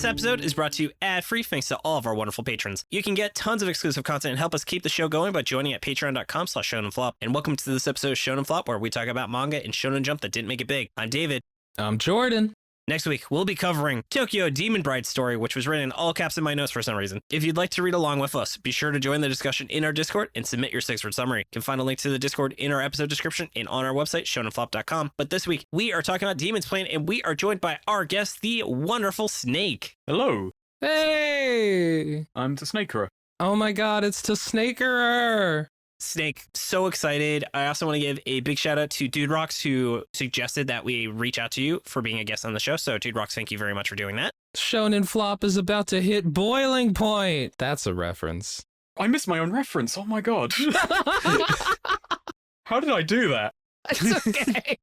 This episode is brought to you ad-free thanks to all of our wonderful patrons. You can get tons of exclusive content and help us keep the show going by joining at patreon.com/shonenflop. And welcome to this episode of Shonen Flop, where we talk about manga and Shonen Jump that didn't make it big. I'm David. I'm Jordan. Next week, we'll be covering Tokyo Demon Bride story, which was written in all caps in my notes for some reason. If you'd like to read along with us, be sure to join the discussion in our Discord and submit your 6-word summary. You can find a link to the Discord in our episode description and on our website, shonenflop.com. But this week, we are talking about Demon's Plan, and we are joined by our guest, the wonderful Snake. Hello, Hey! I'm TehSnakerer. Oh my god, it's TehSnakerer! Snake, so excited. I also want to give a big shout out to Dude Rocks, who suggested that we reach out to you for being a guest on the show. So Dude Rocks, thank you very much for doing that. Shonen Flop is about to hit boiling point. That's a reference. I missed my own reference. Oh my god. How did I do that? It's okay.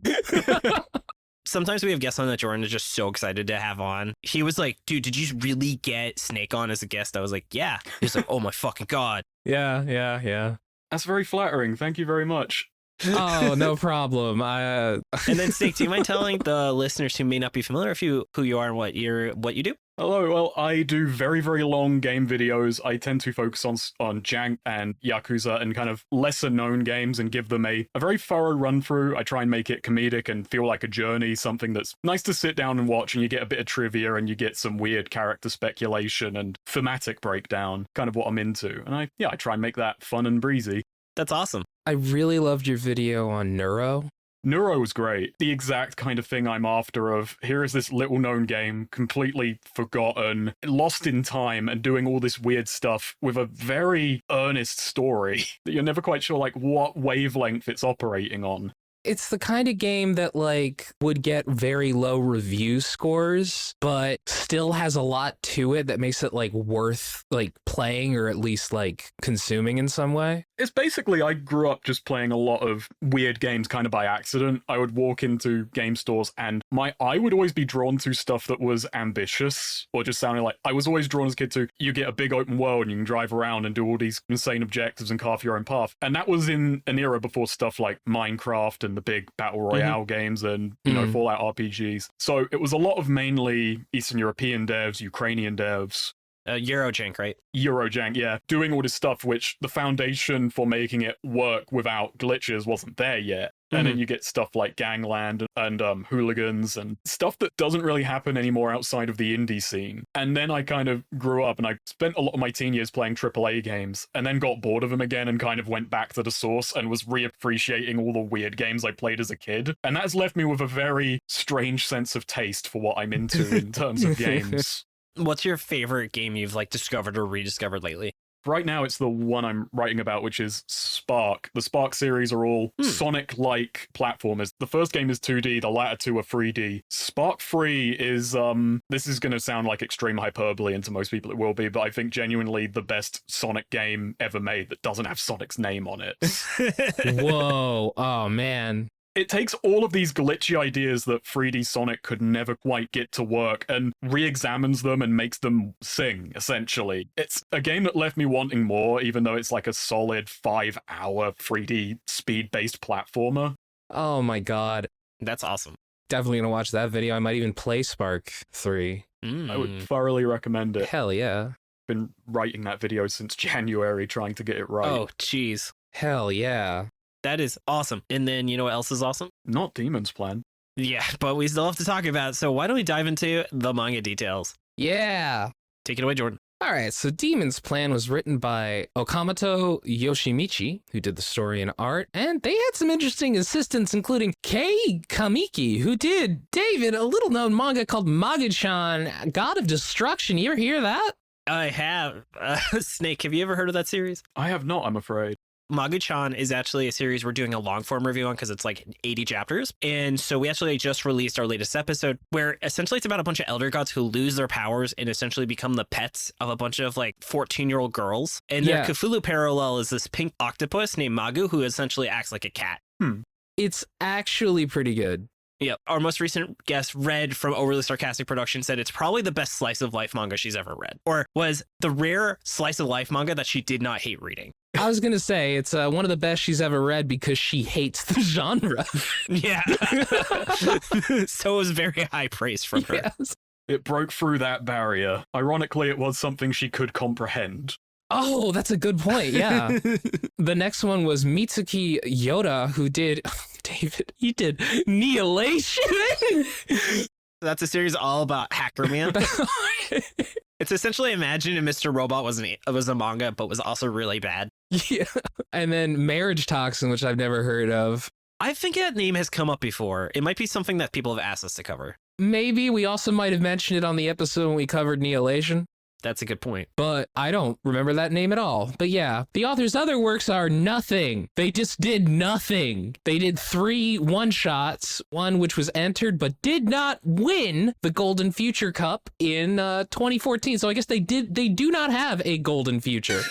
Sometimes we have guests on that Jordan is just so excited to have on. He was like, dude, did you really get Snake on as a guest? I was like, yeah. He was like, oh my fucking god. Yeah. That's very flattering. Thank you very much. Oh, no problem. And then Snake, do you mind telling the listeners who may not be familiar with who you are and what you do? Hello, well, I do very, very long game videos. I tend to focus on Jank and Yakuza and kind of lesser known games and give them a very thorough run through. I try and make it comedic and feel like a journey, something that's nice to sit down and watch, and you get a bit of trivia and you get some weird character speculation and thematic breakdown, kind of what I'm into. And I try and make that fun and breezy. That's awesome. I really loved your video on Neuro. Neuro was great. The exact kind of thing I'm after of, here is this little known game, completely forgotten, lost in time, and doing all this weird stuff with a very earnest story that you're never quite sure like what wavelength it's operating on. It's the kind of game that like would get very low review scores, but still has a lot to it that makes it like worth like playing or at least like consuming in some way. It's basically, I grew up just playing a lot of weird games kind of by accident. I would walk into game stores and my eye would always be drawn to stuff that was ambitious or just sounding like, I was always drawn as a kid to, you get a big open world and you can drive around and do all these insane objectives and carve your own path. And that was in an era before stuff like Minecraft and the big battle royale games and, you know, Fallout RPGs. So it was a lot of mainly Eastern European devs, Ukrainian devs. Eurojank, right? Eurojank, yeah. Doing all this stuff, which the foundation for making it work without glitches wasn't there yet. And then you get stuff like Gangland and Hooligans and stuff that doesn't really happen anymore outside of the indie scene. And then I kind of grew up and I spent a lot of my teen years playing AAA games and then got bored of them again and kind of went back to the source and was reappreciating all the weird games I played as a kid. And that's left me with a very strange sense of taste for what I'm into in terms of games. What's your favorite game you've like discovered or rediscovered lately? Right now, it's the one I'm writing about, which is Spark. The Spark series are all Sonic-like platformers. The first game is 2D, the latter two are 3D. Spark 3 is, this is going to sound like extreme hyperbole, and to most people it will be, but I think genuinely the best Sonic game ever made that doesn't have Sonic's name on it. Whoa, oh man. It takes all of these glitchy ideas that 3D Sonic could never quite get to work and re-examines them and makes them sing, essentially. It's a game that left me wanting more, even though it's like a solid 5-hour 3D speed-based platformer. Oh my god. That's awesome. Definitely gonna watch that video. I might even play Spark 3. I would thoroughly recommend it. Hell yeah. Been writing that video since January, trying to get it right. Oh, jeez. Hell yeah. That is awesome. And then you know what else is awesome? Not Demon's Plan. Yeah, but we still have to talk about it. So why don't we dive into the manga details? Yeah. Take it away, Jordan. All right, so Demon's Plan was written by Okamoto Yoshimichi, who did the story and art, and they had some interesting assistants, including Kei Kamiki, who did, David, a little-known manga called Manga-chan, God of Destruction. You ever hear that? I have. Snake, have you ever heard of that series? I have not, I'm afraid. Manga-chan is actually a series we're doing a long form review on because it's like 80 chapters. And so we actually just released our latest episode where essentially it's about a bunch of elder gods who lose their powers and essentially become the pets of a bunch of like 14-year-old girls. And their Cthulhu parallel is this pink octopus named Magu who essentially acts like a cat. It's actually pretty good. Yep. Our most recent guest, Red from Overly Sarcastic Production, said it's probably the best slice of life manga she's ever read, or was the rare slice of life manga that she did not hate reading. I was going to say it's one of the best she's ever read because she hates the genre. Yeah. So it was very high praise from her. Yes. It broke through that barrier. Ironically, it was something she could comprehend. Oh, that's a good point. Yeah. The next one was Mitsuki Yoda, who did, David, he did Annihilation. That's a series all about Hacker Man. It's essentially imagine if Mr. Robot was a manga, but was also really bad. Yeah. And then Marriage Toxin, which I've never heard of. I think that name has come up before. It might be something that people have asked us to cover. Maybe we also might have mentioned it on the episode when we covered Annihilation. That's a good point. But I don't remember that name at all. But yeah, the author's other works are nothing. They just did nothing. They did 3 one-shots, one which was entered but did not win the Golden Future Cup in 2014. So I guess they do not have a Golden Future.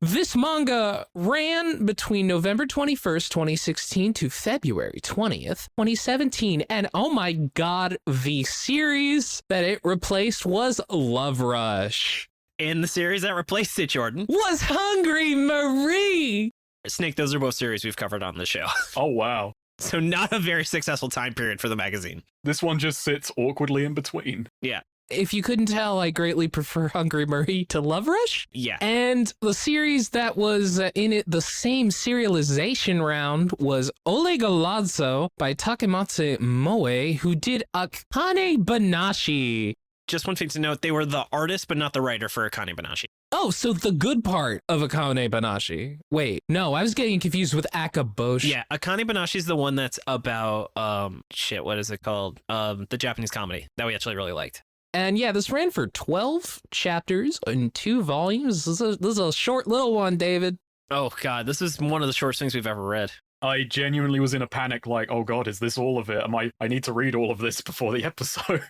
This manga ran between November 21st, 2016 to February 20th, 2017. And oh my God, the series that it replaced was Love Rush. And the series that replaced it, Jordan, was Hungry Marie. Snake, those are both series we've covered on the show. Oh, wow. So not a very successful time period for the magazine. This one just sits awkwardly in between. Yeah. If you couldn't tell, I greatly prefer Hungry Marie to Love Rush. Yeah. And the series that was in it, the same serialization round, was Ole Galazzo by Takematsu Moe, who did Akane Banashi. Just one thing to note, they were the artist, but not the writer for Akane Banashi. Oh, so the good part of Akane Banashi. Wait, no, I was getting confused with Akaboshi. Yeah, Akane Banashi is the one that's about, what is it called? The Japanese comedy that we actually really liked. And yeah, this ran for 12 chapters in 2 volumes. This is a short little one, David. Oh, God, this is one of the shortest things we've ever read. I genuinely was in a panic like, oh God, is this all of it? I need to read all of this before the episode.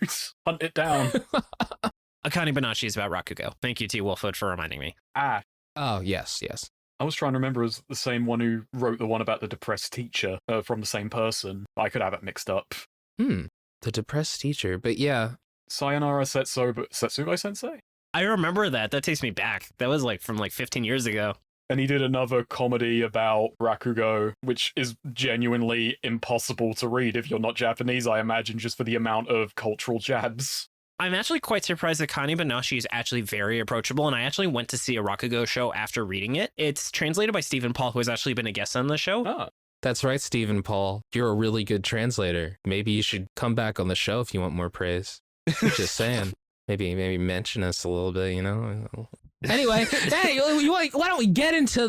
Hunt it down. Akane Banashi is about Rakugo. Thank you, T. Wolfwood, for reminding me. Oh, yes. I was trying to remember as the same one who wrote the one about the depressed teacher from the same person. I could have it mixed up. The depressed teacher, but yeah. Sayonara Setsugai Sensei? I remember that. That takes me back. That was from 15 years ago. And he did another comedy about Rakugo, which is genuinely impossible to read if you're not Japanese, I imagine, just for the amount of cultural jabs. I'm actually quite surprised that Akane Banashi is actually very approachable, and I actually went to see a Rakugo show after reading it. It's translated by Stephen Paul, who has actually been a guest on the show. Ah. That's right, Stephen Paul. You're a really good translator. Maybe you should come back on the show if you want more praise. Just saying. Maybe mention us a little bit, you know? Anyway, hey, why don't we get into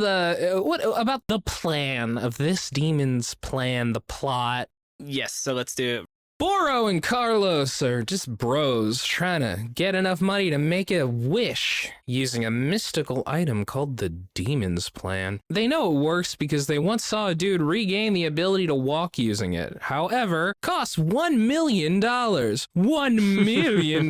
what about the plan of this demon's plan, the plot? Yes, so let's do it. Boro and Carlos are just bros trying to get enough money to make a wish using a mystical item called the Demon's Plan. They know it works because they once saw a dude regain the ability to walk using it. However, costs $1 million. $1 million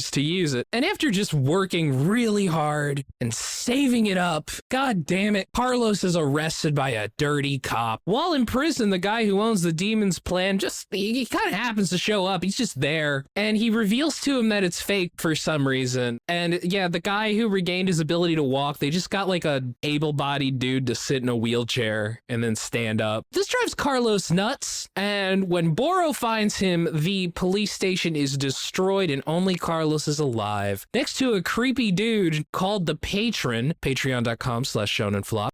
to use it. And after just working really hard and saving it up, god damn it, Carlos is arrested by a dirty cop. While in prison, the guy who owns the Demon's Plan he kind of happens to show up. He's just there, and he reveals to him that it's fake for some reason. And yeah, the guy who regained his ability to walk, they just got like a able-bodied dude to sit in a wheelchair and then stand up. This drives Carlos nuts, and when Boro finds him, the police station is destroyed and only Carlos is alive, next to a creepy dude called the Patron, patreon.com/shonenflop,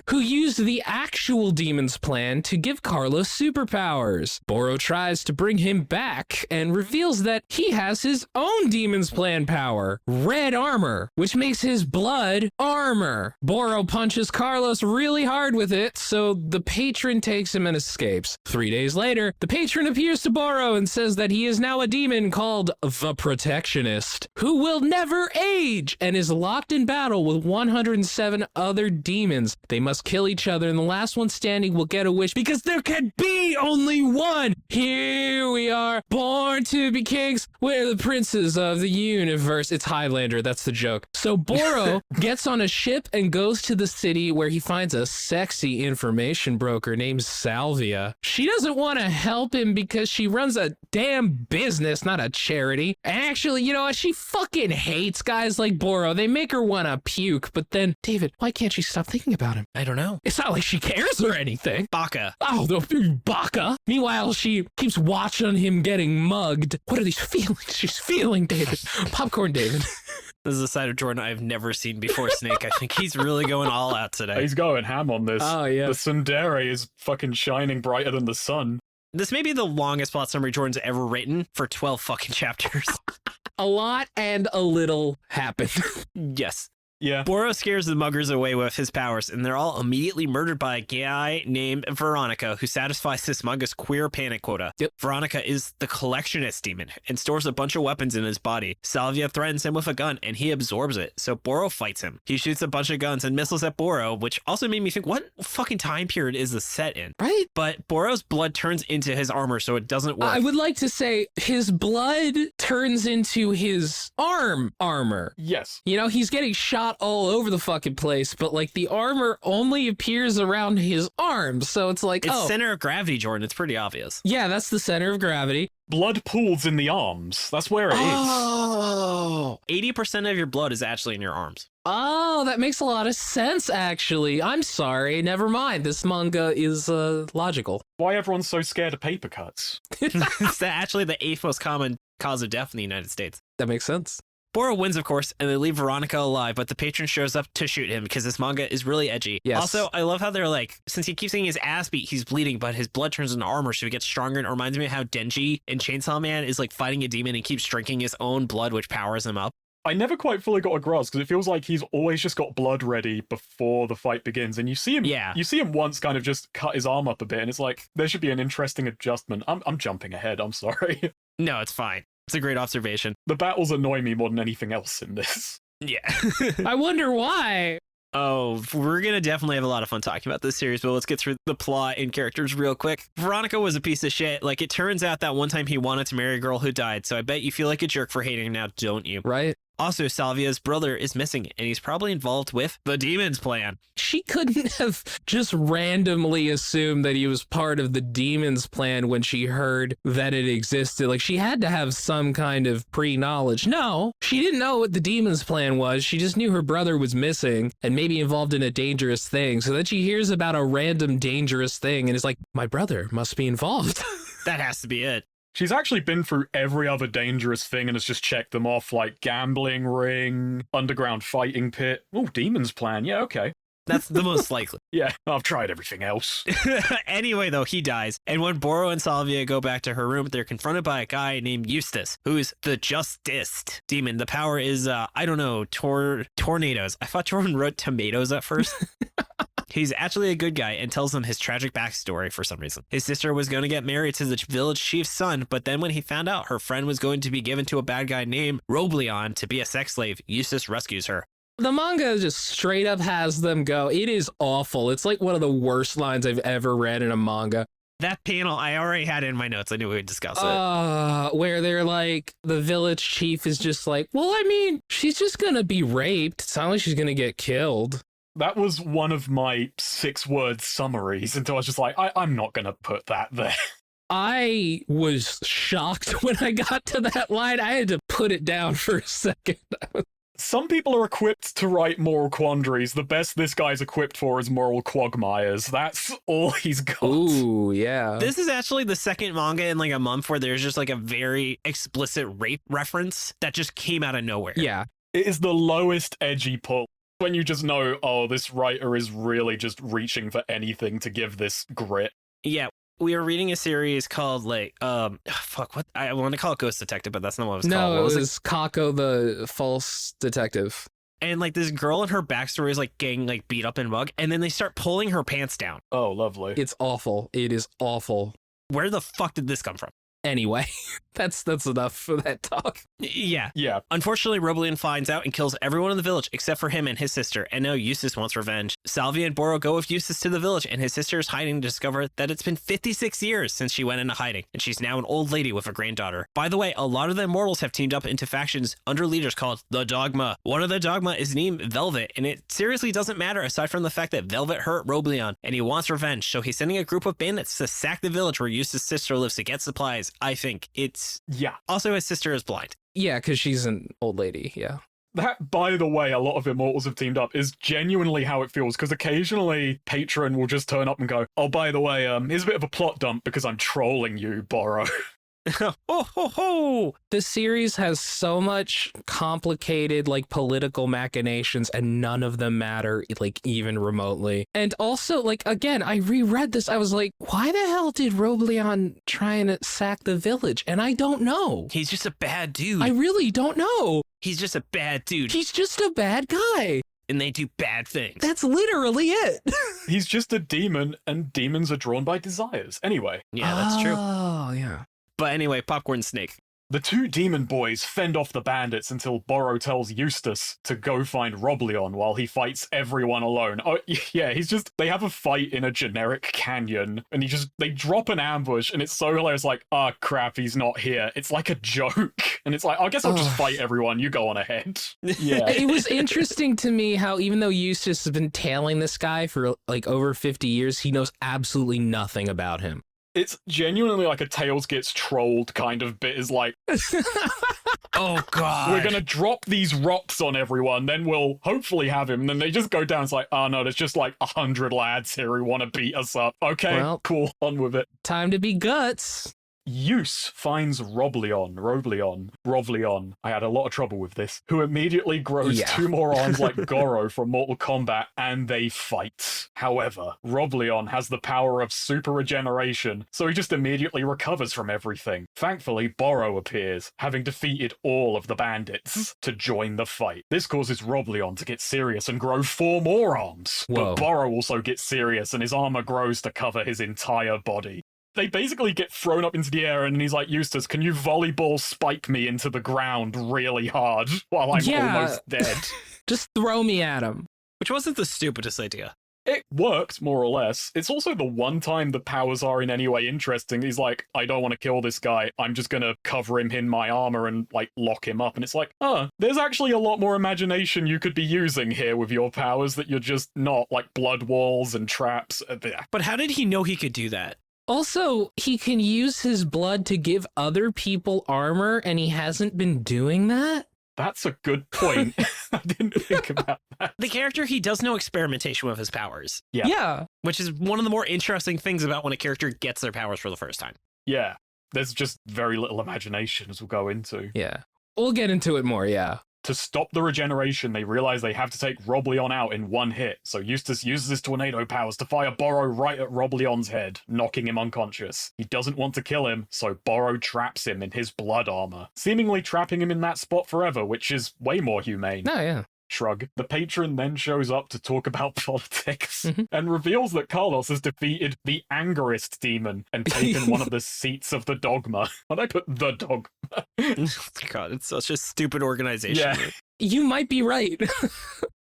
who used the actual Demon's Plan to give Carlos superpowers. Boro tries to bring him back and reveals that he has his own Demon's Plan power, red armor, which makes his blood armor. Boro punches Carlos really hard with it, so the Patron takes him and escapes. 3 days later, the Patron appears to Boro and says that he is now a demon called the Protectionist, who will never age and is locked in battle with 107 other demons. They must kill each other, and the last one standing will get a wish because there can be only one. Here we are, born to be kings. We're the princes of the universe. It's Highlander, that's the joke. So Boro gets on a ship and goes to the city where he finds a sexy information broker named Salvia. She doesn't want to help him because she runs a damn business, not a charity. Actually, you know what? She fucking hates guys like Boro. They make her want to puke. But then, David, why can't she stop thinking about him? I don't know. It's not like she cares or anything. Baka. Oh, the Baka. Meanwhile, she keeps watching him getting mugged. What are these feelings? She's feeling David. Popcorn David. This is a side of Jordan I've never seen before, Snake. I think he's really going all out today. He's going ham on this. Oh, yeah. The tsundere is fucking shining brighter than the sun. This may be the longest plot summary Jordan's ever written for 12 fucking chapters. A lot and a little happened. Yes. Yeah. Boro scares the muggers away with his powers, and they're all immediately murdered by a guy named Veronica, who satisfies this manga's queer panic quota. Yep. Veronica is the collectionist demon and stores a bunch of weapons in his body. Salvia threatens him with a gun, and he absorbs it, so Boro fights him. He shoots a bunch of guns and missiles at Boro, which also made me think, what fucking time period is this set in? Right? But Boro's blood turns into his armor, so it doesn't work. I would like to say his blood turns into his armor. Yes. You know, he's getting shot all over the fucking place, but like the armor only appears around his arms. So it's like, It's center of gravity, Jordan. It's pretty obvious. yeah, that's the center of gravity. Blood pools in the arms. That's where it is. Oh, 80% of your blood is actually in your arms. oh, that makes a lot of sense, actually. I'm sorry. Never mind. This manga is logical. Why everyone's so scared of paper cuts? It's actually the 8th most common cause of death in the United States. That makes sense. Boro wins, of course, and they leave Veronica alive, but the patron shows up to shoot him because this manga is really edgy. Yes. Also, I love how they're like, since he keeps getting his ass beat, he's bleeding, but his blood turns into armor, so he gets stronger. And it reminds me of how Denji in Chainsaw Man is like fighting a demon and keeps drinking his own blood, which powers him up. I never quite fully got a grasp because it feels like he's always just got blood ready before the fight begins. And you see him, you see him once kind of just cut his arm up a bit, and it's like, there should be an interesting adjustment. I'm jumping ahead, I'm sorry. No, it's fine. It's a great observation. The battles annoy me more than anything else in this. Yeah. I wonder why. Oh, we're going to definitely have a lot of fun talking about this series, but let's get through the plot and characters real quick. Veronica was a piece of shit. Like, it turns out that one time he wanted to marry a girl who died, so I bet you feel like a jerk for hating him now, don't you? Right? Also, Salvia's brother is missing, and he's probably involved with the Demon's plan. She couldn't have just randomly assumed that he was part of the Demon's plan when she heard that it existed. Like, she had to have some kind of pre-knowledge. No, she didn't know what the Demon's plan was. She just knew her brother was missing and maybe involved in a dangerous thing. So then she hears about a random dangerous thing and is like, my brother must be involved. That has to be it. She's actually been through every other dangerous thing and has just checked them off, like gambling ring, underground fighting pit. Oh, Demon's plan. Yeah, okay. That's the most likely. Yeah, I've tried everything else. Anyway, though, he dies. And when Boro and Salvia go back to her room, they're confronted by a guy named Eustace, who's the Justist demon. The power is, I don't know, tornadoes. I thought Jordan wrote tomatoes at first. He's actually a good guy and tells them his tragic backstory for some reason. His sister was going to get married to the village chief's son, but then when he found out her friend was going to be given to a bad guy named Robleon to be a sex slave, Eustace rescues her. The manga just straight up has them go. It is awful. It's like one of the worst lines I've ever read in a manga. That panel, I already had it in my notes. I knew we would discuss it. Where they're like, the village chief is just like, well, I mean, she's just going to be raped. It's not like she's going to get killed. That was one of my 6-word summaries until I was just like, I'm not going to put that there. I was shocked when I got to that line. I had to put it down for a second. Some people are equipped to write moral quandaries. The best this guy's equipped for is moral quagmires. That's all he's got. Ooh, yeah. This is actually the second manga in like a month where there's just like a very explicit rape reference that just came out of nowhere. Yeah. It is the lowest edgy pull. When you just know, oh, this writer is really just reaching for anything to give this grit. Yeah. We were reading a series called like, what? I want to call it Ghost Detective, but that's not what it was called. No, What it was Kako the false detective. And like this girl and her backstory is like getting like beat up and mugged, and then they start pulling her pants down. Oh, lovely. It's awful. It is awful. Where the fuck did this come from? Anyway, that's enough for that talk. Yeah. Yeah. Unfortunately, Robleon finds out and kills everyone in the village except for him and his sister, and now Eustace wants revenge. Salvia and Boro go with Eustace to the village, and his sister is hiding to discover that it's been 56 years since she went into hiding, and she's now an old lady with a granddaughter. By the way, a lot of the immortals have teamed up into factions under leaders called the Dogma. One of the Dogma is named Velvet, and it seriously doesn't matter aside from the fact that Velvet hurt Robleon, and he wants revenge, so he's sending a group of bandits to sack the village where Eustace's sister lives to get supplies. I think yeah. Also, his sister is blind. Yeah, because she's an old lady. Yeah. That, by the way, a lot of immortals have teamed up is genuinely how it feels, because occasionally Patron will just turn up and go, oh, by the way, here's a bit of a plot dump because I'm trolling you, Boro. Oh, ho, ho. The series has so much complicated, like, political machinations, and none of them matter, like, even remotely. And also, like, again, I reread this. I was like, why the hell did Robleon try and sack the village? And I don't know. He's just a bad dude. I really don't know. He's just a bad dude. He's just a bad guy. And they do bad things. That's literally it. He's just a demon, and demons are drawn by desires. Anyway. Yeah, that's true. Oh, yeah. But anyway, Popcorn Snake. The two demon boys fend off the bandits until Borrow tells Eustace to go find Robleon while he fights everyone alone. Oh, yeah, they have a fight in a generic canyon, and they drop an ambush, and it's so hilarious, like, oh crap, he's not here. It's like a joke. And it's like, I guess I'll just fight everyone, you go on ahead. Yeah. It was interesting to me how even though Eustace has been tailing this guy for like over 50 years, he knows absolutely nothing about him. It's genuinely like a Tails gets trolled kind of bit, is like, Oh, God. we're gonna drop these rocks on everyone, then we'll hopefully have him. And then they just go down, it's like, oh no, there's just like 100 lads here who want to beat us up. Okay, Well, cool, on with it. Time to be guts. Use finds Robleon, I had a lot of trouble with this, who immediately grows Yeah. 2 more arms like Goro from Mortal Kombat, and they fight. However, Robleon has the power of super regeneration, so he just immediately recovers from everything. Thankfully, Borrow appears, having defeated all of the bandits, to join the fight. This causes Robleon to get serious and grow 4 more arms. Whoa. But Borrow also gets serious, and his armor grows to cover his entire body. They basically get thrown up into the air, and he's like, Eustace, can you volleyball spike me into the ground really hard while I'm almost dead? Just throw me at him. Which wasn't the stupidest idea. It worked, more or less. It's also the one time the powers are in any way interesting. He's like, I don't want to kill this guy. I'm just going to cover him in my armor and, like, lock him up. And it's like, there's actually a lot more imagination you could be using here with your powers that you're just not, like blood walls and traps. But how did he know he could do that? Also, he can use his blood to give other people armor, and he hasn't been doing that? That's a good point. I didn't think about that. The character, he does no experimentation with his powers. Yeah. Which is one of the more interesting things about when a character gets their powers for the first time. Yeah. There's just very little imagination, as we'll go into. Yeah. We'll get into it more, yeah. To stop the regeneration, they realize they have to take Robleon out in one hit, so Eustace uses his tornado powers to fire Borrow right at Robleon's head, knocking him unconscious. He doesn't want to kill him, so Borrow traps him in his blood armor, seemingly trapping him in that spot forever, which is way more humane. Oh, yeah. Shrug. The patron then shows up to talk about politics and reveals that Carlos has defeated the Angerist demon and taken one of the seats of the dogma. Why'd I put the dogma? God, it's such a stupid organization. Yeah. You might be right.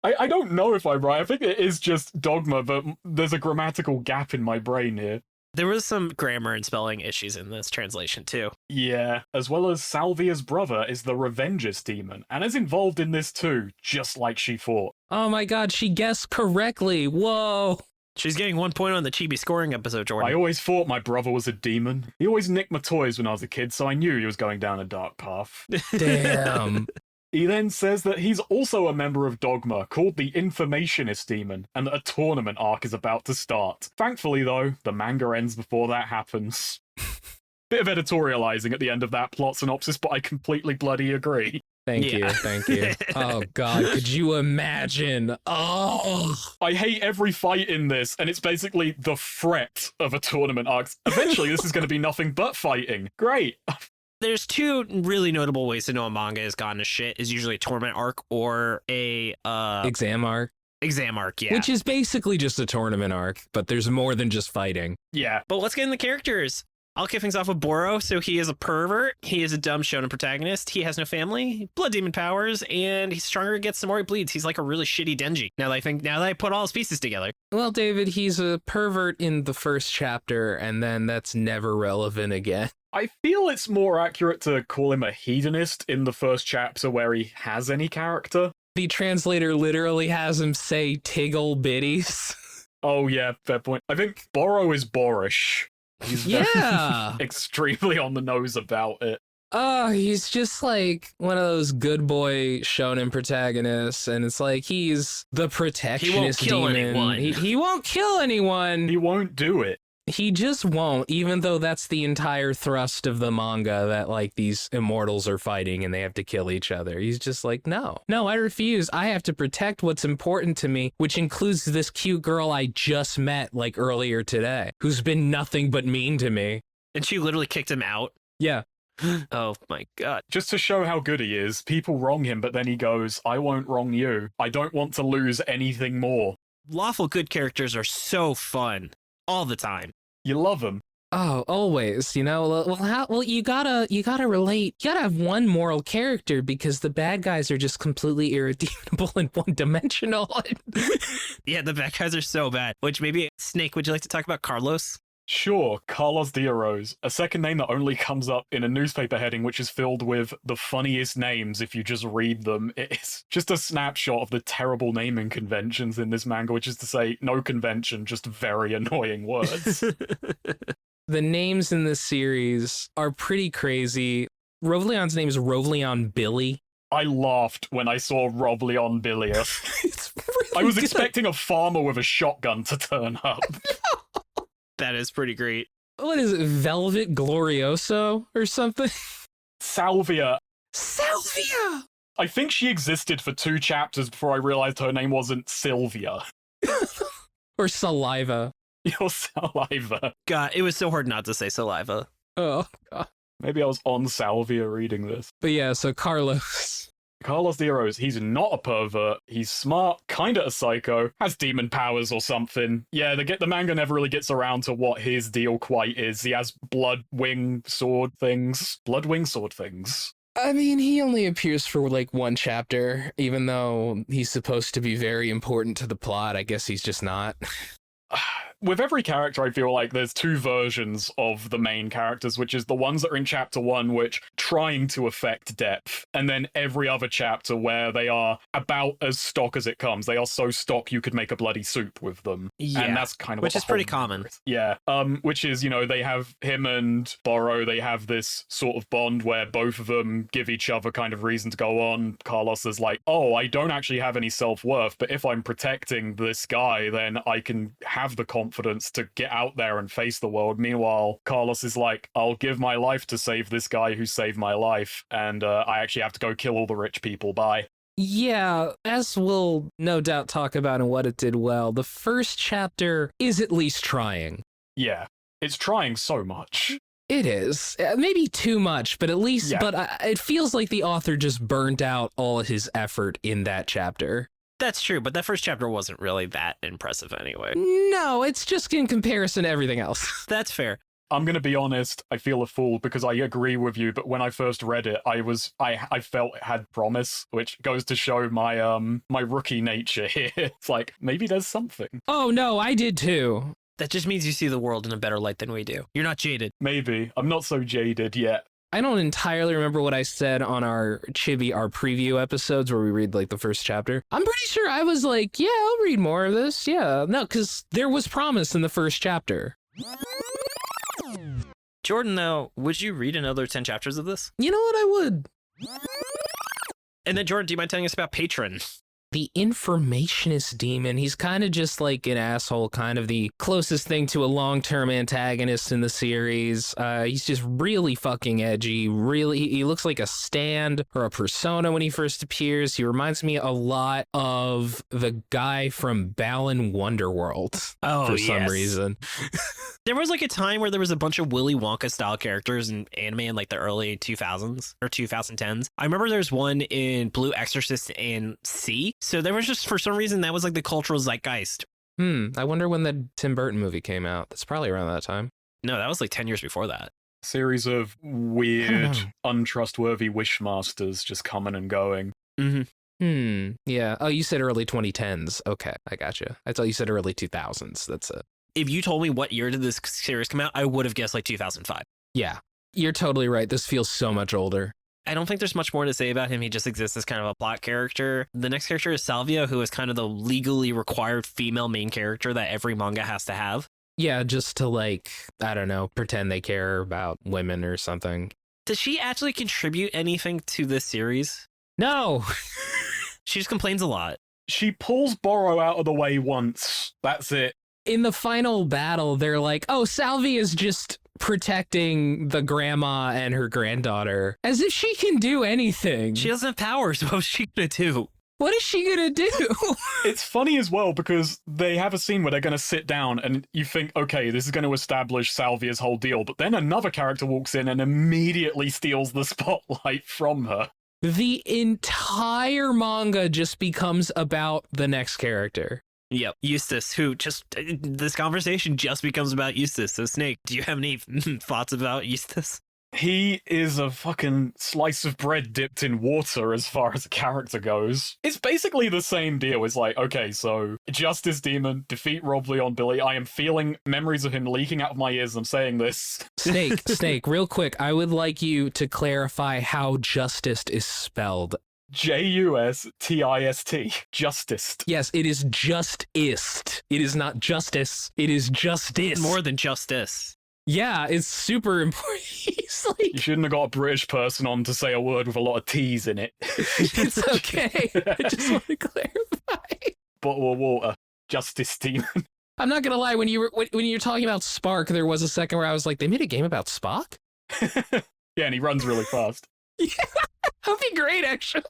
I don't know if I'm right. I think it is just dogma, but there's a grammatical gap in my brain here. There was some grammar and spelling issues in this translation, too. Yeah, as well as Salvia's brother is the Revengeous demon, and is involved in this too, just like she thought. Oh my god, she guessed correctly. Whoa. She's getting 1 point on the Chibi scoring episode, Jordan. I always thought my brother was a demon. He always nicked my toys when I was a kid, so I knew he was going down a dark path. Damn. He then says that he's also a member of Dogma, called the Informationist Demon, and that a tournament arc is about to start. Thankfully, though, the manga ends before that happens. Bit of editorializing at the end of that plot synopsis, but I completely bloody agree. Thank you. Oh god, could you imagine? Oh, I hate every fight in this, and it's basically the threat of a tournament arc. Eventually, this is going to be nothing but fighting. Great. There's 2 really notable ways to know a manga has gone to shit. Is usually a tournament arc or a exam arc. Exam arc, yeah. Which is basically just a tournament arc, but there's more than just fighting. Yeah. But let's get in the characters. I'll kick things off with Borrow. So he is a pervert. He is a dumb shonen protagonist. He has no family, blood demon powers, and he's stronger he gets the more he bleeds. He's like a really shitty Denji. Now that I put all his pieces together. Well, David, he's a pervert in the first chapter, and then that's never relevant again. I feel it's more accurate to call him a hedonist in the first chapter where he has any character. The translator literally has him say tiggle bitties. Oh yeah, fair point. I think Borrow is boorish. He's Yeah. extremely on the nose about it. Oh, he's just like one of those good boy shonen protagonists, and it's like he's the protectionist kill demon. anyone. He won't kill anyone. He won't do it. He just won't, even though that's the entire thrust of the manga, that like these immortals are fighting and they have to kill each other. He's just like, no, I refuse. I have to protect what's important to me, which includes this cute girl I just met like earlier today, who's been nothing but mean to me. And she literally kicked him out. Yeah. Oh my god. Just to show how good he is, people wrong him, but then he goes, I won't wrong you. I don't want to lose anything more. Lawful good characters are so fun. All the time. You love him. Oh, always, you know. Well, you gotta relate. You gotta have one moral character because the bad guys are just completely irredeemable and one-dimensional. Yeah, the bad guys are so bad. Which maybe, Snake, would you like to talk about Carlos? Sure, Carlos Diarose, a second name that only comes up in a newspaper heading which is filled with the funniest names if you just read them. It's just a snapshot of the terrible naming conventions in this manga, which is to say, no convention, just very annoying words. The names in this series are pretty crazy. Rovleon's name is Rovleon Billy. I laughed when I saw Rovleon Billy. It's really I was good. expecting a farmer with a shotgun to turn up. That is pretty great. What is it, Velvet Glorioso or something? Salvia. Salvia! I think she existed for 2 chapters before I realized her name wasn't Sylvia. Or Saliva. Your saliva. God, it was so hard not to say saliva. Oh, God. Maybe I was on Salvia reading this. But yeah, so Carlos. Carlos Diarose, he's not a pervert. He's smart, kinda a psycho, has demon powers or something. Yeah, the manga never really gets around to what his deal quite is. He has blood wing sword things. I mean, he only appears for like 1 chapter, even though he's supposed to be very important to the plot. I guess he's just not. With every character, I feel like there's 2 versions of the main characters, which is the ones that are in chapter 1, which trying to affect depth, and then every other chapter where they are about as stock as it comes. They are so stock you could make a bloody soup with them. Yeah, and that's kind of which what is pretty common. Yeah, which is, you know, they have him and Borrow, they have this sort of bond where both of them give each other kind of reason to go on. Carlos is like, oh, I don't actually have any self-worth, but if I'm protecting this guy, then I can have the confidence to get out there and face the world. Meanwhile, Carlos is like, I'll give my life to save this guy who saved my life, and I actually have to go kill all the rich people. Bye. Yeah, as we'll no doubt talk about in What It Did Well, the first chapter is at least trying. Yeah, it's trying so much. It is. Maybe too much, but at least, Yeah. But it feels like the author just burnt out all his effort in that chapter. That's true, but that first chapter wasn't really that impressive anyway. No, it's just in comparison to everything else. That's fair. I'm gonna be honest, I feel a fool because I agree with you, but when I first read it, I felt it had promise, which goes to show my my rookie nature here. It's like, maybe there's something. Oh no, I did too. That just means you see the world in a better light than we do. You're not jaded. Maybe. I'm not so jaded yet. I don't entirely remember what I said on our preview episodes where we read like the first chapter. I'm pretty sure I was like, yeah, I'll read more of this. Yeah, no, because there was promise in the first chapter. Jordan, though, would you read another 10 chapters of this? You know what? I would. And then, Jordan, do you mind telling us about Patron? The informationist demon, he's kind of just like an asshole, kind of the closest thing to a long-term antagonist in the series. He's just really fucking edgy. Really, he looks like a stand or a persona when he first appears. He reminds me a lot of the guy from Balan Wonderworld for some reason. There was like a time where there was a bunch of Willy Wonka style characters in anime in like the early 2000s or 2010s. I remember there's one in Blue Exorcist and C. So there was just, for some reason, that was like the cultural zeitgeist. I wonder when the Tim Burton movie came out. That's probably around that time. No, that was like 10 years before that. Series of weird, untrustworthy wishmasters just coming and going. Yeah. Oh, you said early 2010s. Okay, I gotcha. I thought you said early 2000s. That's it. If you told me what year did this series come out, I would have guessed like 2005. Yeah, you're totally right. This feels so much older. I don't think there's much more to say about him. He just exists as kind of a plot character. The next character is Salvia, who is kind of the legally required female main character that every manga has to have. Yeah, just to like, I don't know, pretend they care about women or something. Does she actually contribute anything to this series? No! She just complains a lot. She pulls Borrow out of the way once. That's it. In the final battle, they're like, oh, Salvi is just protecting the grandma and her granddaughter. As if she can do anything. She doesn't have powers. What was she gonna do? What is she gonna do? It's funny as well because they have a scene where they're going to sit down and you think, okay, this is going to establish Salvia's whole deal. But then another character walks in and immediately steals the spotlight from her. The entire manga just becomes about the next character. Yep, Eustace, who just, this conversation just becomes about Eustace. So Snake, do you have any thoughts about Eustace? He is a fucking slice of bread dipped in water as far as a character goes. It's basically the same deal. It's like, okay, so Justice Demon, defeat Rob Leon Billy. I am feeling memories of him leaking out of my ears. I'm saying this. Snake, real quick, I would like you to clarify how justice is spelled. Justist. Justice. Yes, it is just-ist. It is not justice. It is justice. More than justice. Yeah, it's super important. He's like, You shouldn't have got a British person on to say a word with a lot of T's in it. it's okay. I just want to clarify. Bottle of water. Justice Demon. I'm not gonna lie. When you were talking about Spark, there was a second where I was like, they made a game about Spock? Yeah, and he runs really fast. Yeah, that'd be great, actually.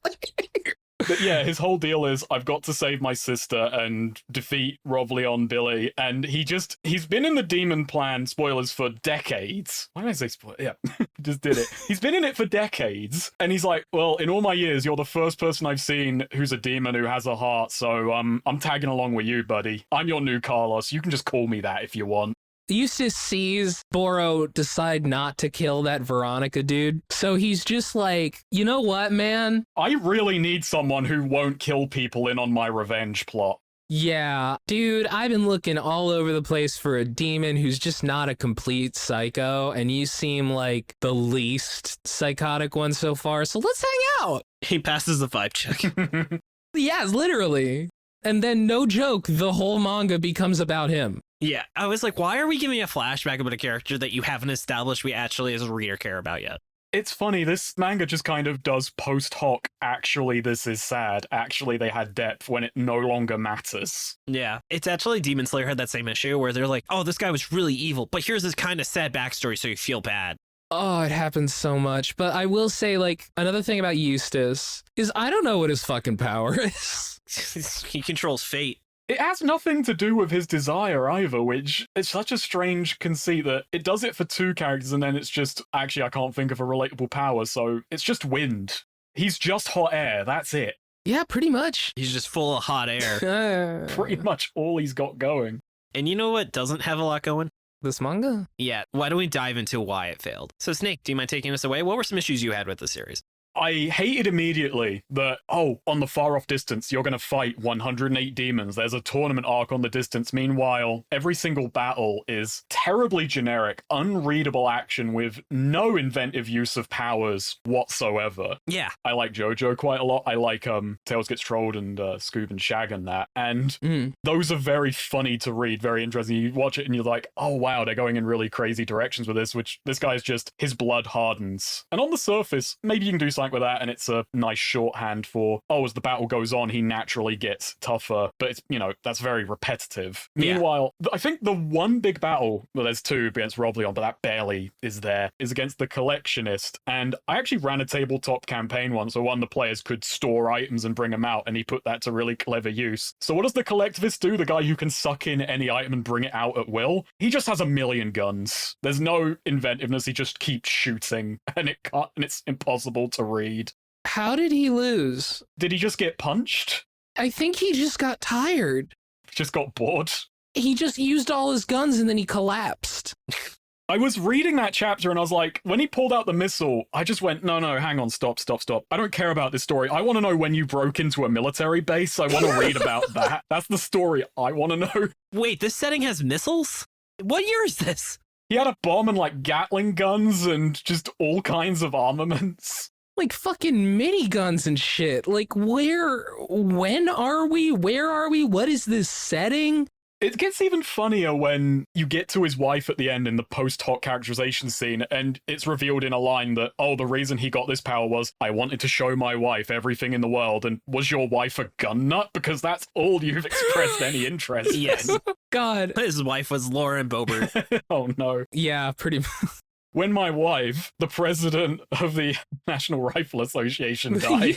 But yeah, his whole deal is I've got to save my sister and defeat Rob Leon Billy. And he's been in the demon plan, spoilers, for decades. Why did I say spoilers? Yeah, just did it. He's been in it for decades. And he's like, well, in all my years, you're the first person I've seen who's a demon who has a heart. So I'm tagging along with you, buddy. I'm your new Carlos. You can just call me that if you want. Eustace sees Boro decide not to kill that Veronica dude. So he's just like, you know what, man? I really need someone who won't kill people in on my revenge plot. Yeah, dude, I've been looking all over the place for a demon who's just not a complete psycho, and you seem like the least psychotic one so far, so let's hang out. He passes the vibe check. Yes, literally. And then, no joke, the whole manga becomes about him. Yeah, I was like, why are we giving a flashback about a character that you haven't established we actually as a reader care about yet? It's funny, this manga just kind of does post hoc, actually this is sad, actually they had depth when it no longer matters. Yeah, it's actually Demon Slayer had that same issue where they're like, oh, this guy was really evil, but here's this kind of sad backstory so you feel bad. Oh, it happens so much. But I will say, like, another thing about Eustace is I don't know what his fucking power is. He controls fate. It has nothing to do with his desire either, which is such a strange conceit that it does it for two characters and then it's just, actually I can't think of a relatable power, so it's just wind. He's just hot air, that's it. Yeah, pretty much. He's just full of hot air. Pretty much all he's got going. And you know what doesn't have a lot going? This manga? Yeah, why don't we dive into why it failed? So Snake, do you mind taking us away? What were some issues you had with the series? I hated immediately that, oh, on the far off distance, you're going to fight 108 demons. There's a tournament arc on the distance. Meanwhile, every single battle is terribly generic, unreadable action with no inventive use of powers whatsoever. Yeah. I like JoJo quite a lot. I like Tails Gets Trolled and Scoob and Shag and that. And those are very funny to read, very interesting. You watch it and you're like, oh, wow, they're going in really crazy directions with this, which this guy's just, his blood hardens. And on the surface, maybe you can do something with that and it's a nice shorthand for, oh, as the battle goes on he naturally gets tougher, but it's, you know, that's very repetitive. Meanwhile, I think the one big battle, well, there's two against Rob Leon, but that barely is there, is against the Collectionist. And I actually ran a tabletop campaign once, so one of the players could store items and bring them out, and he put that to really clever use. So what does the Collectivist do? The guy who can suck in any item and bring it out at will? He just has a million guns. There's no inventiveness, he just keeps shooting, and it's impossible to read. How did he lose? Did he just get punched? I think he just got tired. Just got bored? He just used all his guns and then he collapsed. I was reading that chapter and I was like, when he pulled out the missile, I just went, no, hang on, stop. I don't care about this story. I want to know when you broke into a military base. I want to read about that. That's the story I want to know. Wait, this setting has missiles? What year is this? He had a bomb and like Gatling guns and just all kinds of armaments. Like fucking miniguns and shit. Like when are we? Where are we? What is this setting? It gets even funnier when you get to his wife at the end in the post-hoc characterization scene, and it's revealed in a line that, oh, the reason he got this power was, I wanted to show my wife everything in the world, and was your wife a gun nut? Because that's all you've expressed any interest Yes. in. God. His wife was Lauren Boebert. Oh, no. Yeah, pretty much. When my wife, the president of the National Rifle Association, died.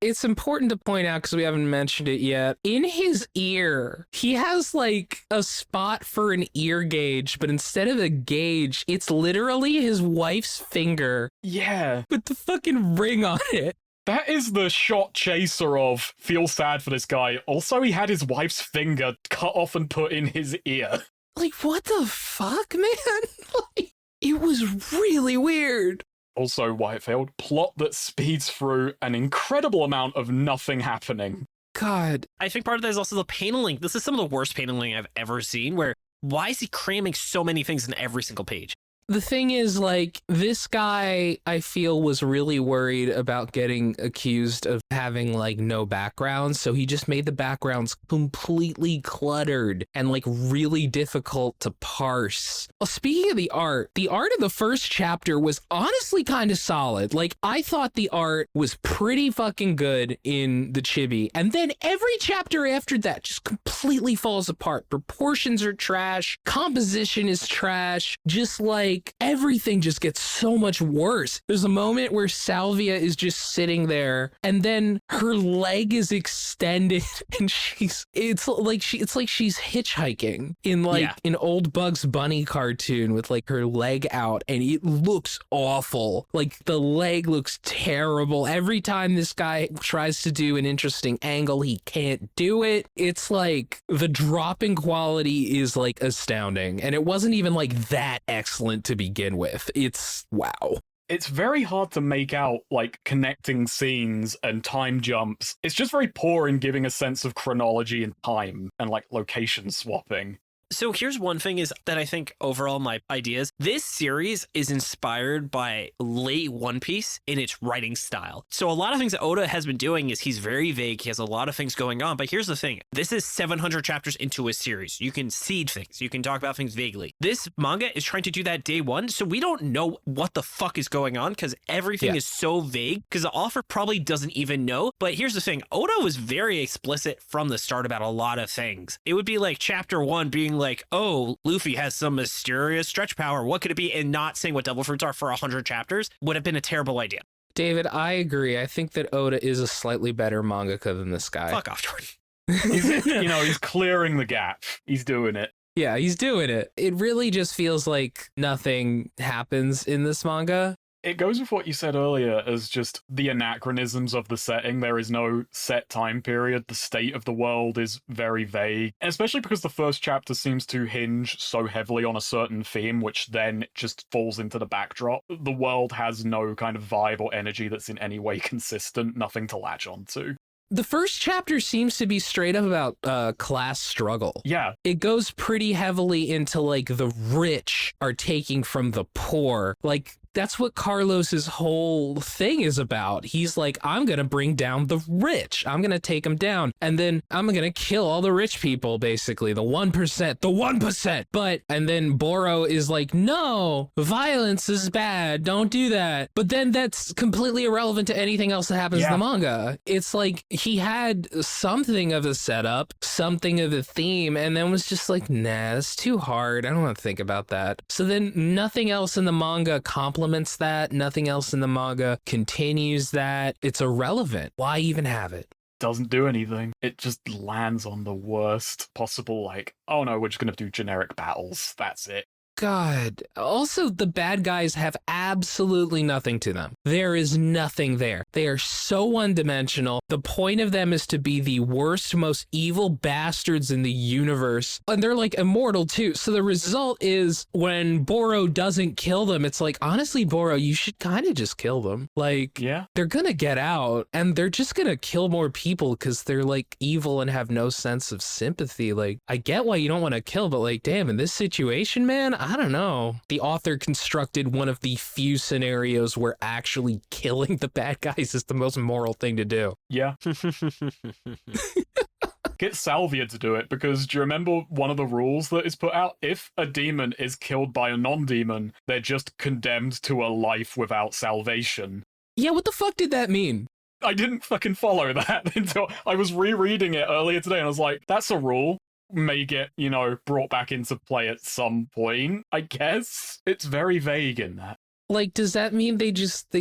It's important to point out, because we haven't mentioned it yet, in his ear, he has like a spot for an ear gauge, but instead of a gauge, it's literally his wife's finger Yeah. with the fucking ring on it. That is the shot chaser of feel sad for this guy. Also, he had his wife's finger cut off and put in his ear. Like, what the fuck, man? Like, it was really weird. Also, why it failed. Plot that speeds through an incredible amount of nothing happening. God. I think part of that is also the paneling. This is some of the worst paneling I've ever seen, where why is he cramming so many things in every single page? The thing is, like, this guy, I feel, was really worried about getting accused of having, like, no background, so he just made the backgrounds completely cluttered and, like, really difficult to parse. Well, speaking of the art of the first chapter was honestly kind of solid. Like, I thought the art was pretty fucking good in the chibi, and then every chapter after that just completely falls apart. Proportions are trash, composition is trash, just, like, everything just gets so much worse. There's a moment where Salvia is just sitting there, and then her leg is extended, and it's like she's hitchhiking in like an old Bugs Bunny cartoon with like her leg out, and it looks awful. Like the leg looks terrible. Every time this guy tries to do an interesting angle, he can't do it. It's like the dropping quality is like astounding, and it wasn't even like that excellent to begin with. It's wow. It's very hard to make out, like, connecting scenes and time jumps. It's just very poor in giving a sense of chronology and time and, like, location swapping. So here's one thing is that I think overall my ideas, this series is inspired by late One Piece in its writing style. So a lot of things that Oda has been doing is he's very vague. He has a lot of things going on. But here's the thing. This is 700 chapters into a series. You can seed things. You can talk about things vaguely. This manga is trying to do that day one. So we don't know what the fuck is going on because everything is so vague because the author probably doesn't even know. But here's the thing. Oda was very explicit from the start about a lot of things. It would be like chapter one being like, oh, Luffy has some mysterious stretch power. What could it be? And not saying what devil fruits are for 100 chapters would have been a terrible idea. David, I agree. I think that Oda is a slightly better mangaka than this guy. Fuck off, Jordan. He's clearing the gap. He's doing it. Yeah, he's doing it. It really just feels like nothing happens in this manga. It goes with what you said earlier as just the anachronisms of the setting. There is no set time period. The state of the world is very vague, especially because the first chapter seems to hinge so heavily on a certain theme, which then just falls into the backdrop. The world has no kind of vibe or energy that's in any way consistent, nothing to latch onto. The first chapter seems to be straight up about class struggle. Yeah. It goes pretty heavily into like the rich are taking from the poor. Like, that's what Carlos's whole thing is about. He's like, I'm going to bring down the rich. I'm going to take them down. And then I'm going to kill all the rich people, basically. The 1%, the 1%. But, and then Boro is like, no, violence is bad. Don't do that. But then that's completely irrelevant to anything else that happens in the manga. It's like he had something of a setup, something of a theme, and then was just like, nah, that's too hard. I don't want to think about that. So then nothing else in the manga complements that. Nothing else in the manga continues that. It's irrelevant. Why even have it? Doesn't do anything. It just lands on the worst possible, like, oh no, we're just gonna do generic battles. That's it. God. Also, the bad guys have absolutely nothing to them. There is nothing there. They are so one-dimensional. The point of them is to be the worst, most evil bastards in the universe. And they're like immortal too. So the result is when Boro doesn't kill them, it's like, honestly, Boro, you should kind of just kill them. Like, they're gonna get out and they're just gonna kill more people because they're like evil and have no sense of sympathy. Like, I get why you don't want to kill, but like, damn, in this situation, man, I don't know. The author constructed one of the few scenarios where actually killing the bad guys is the most moral thing to do. Yeah. Get Salvia to do it, because do you remember one of the rules that is put out? If a demon is killed by a non-demon, they're just condemned to a life without salvation. Yeah, what the fuck did that mean? I didn't fucking follow that until I was rereading it earlier today, and I was like, that's a rule. May get, brought back into play at some point, I guess. It's very vague in that. Like, does that mean they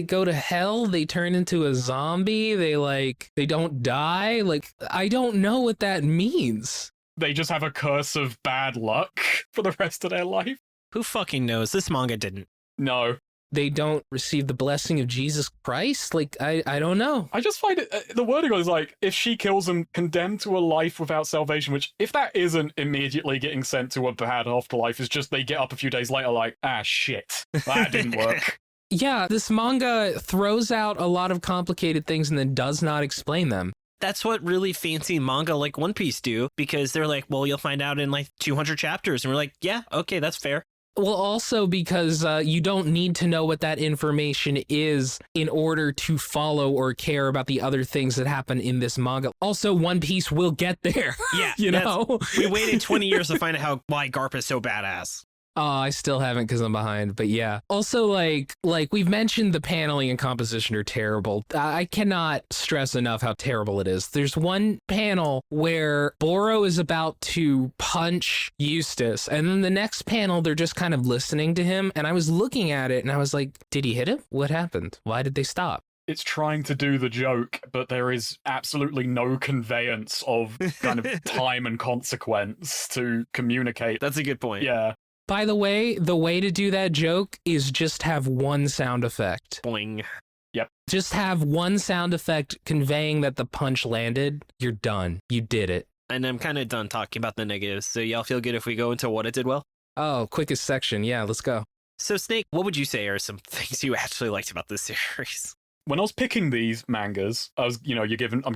go to hell? They turn into a zombie? They don't die? Like, I don't know what that means. They just have a curse of bad luck for the rest of their life? Who fucking knows? This manga didn't. No. They don't receive the blessing of Jesus Christ? Like, I don't know. I just find it, the wording is like, if she kills him, condemned to a life without salvation, which, if that isn't immediately getting sent to a bad afterlife, is just they get up a few days later like, shit, that didn't work. Yeah, this manga throws out a lot of complicated things and then does not explain them. That's what really fancy manga like One Piece do, because they're like, well, you'll find out in like 200 chapters. And we're like, yeah, okay, that's fair. Well, also because you don't need to know what that information is in order to follow or care about the other things that happen in this manga. Also, One Piece will get there. Yeah, you know? We waited 20 years to find out why Garp is so badass. Oh, I still haven't because I'm behind, but yeah. Also, like we've mentioned, the paneling and composition are terrible. I cannot stress enough how terrible it is. There's one panel where Boro is about to punch Eustace, and then the next panel, they're just kind of listening to him, and I was looking at it, and I was like, did he hit him? What happened? Why did they stop? It's trying to do the joke, but there is absolutely no conveyance of kind of time and consequence to communicate. That's a good point. Yeah. By the way to do that joke is just have one sound effect. Boing. Yep. Just have one sound effect conveying that the punch landed. You're done. You did it. And I'm kind of done talking about the negatives, so y'all feel good if we go into what it did well? Oh, quickest section. Yeah, let's go. So, Snake, what would you say are some things you actually liked about this series? When I was picking these mangas, I'm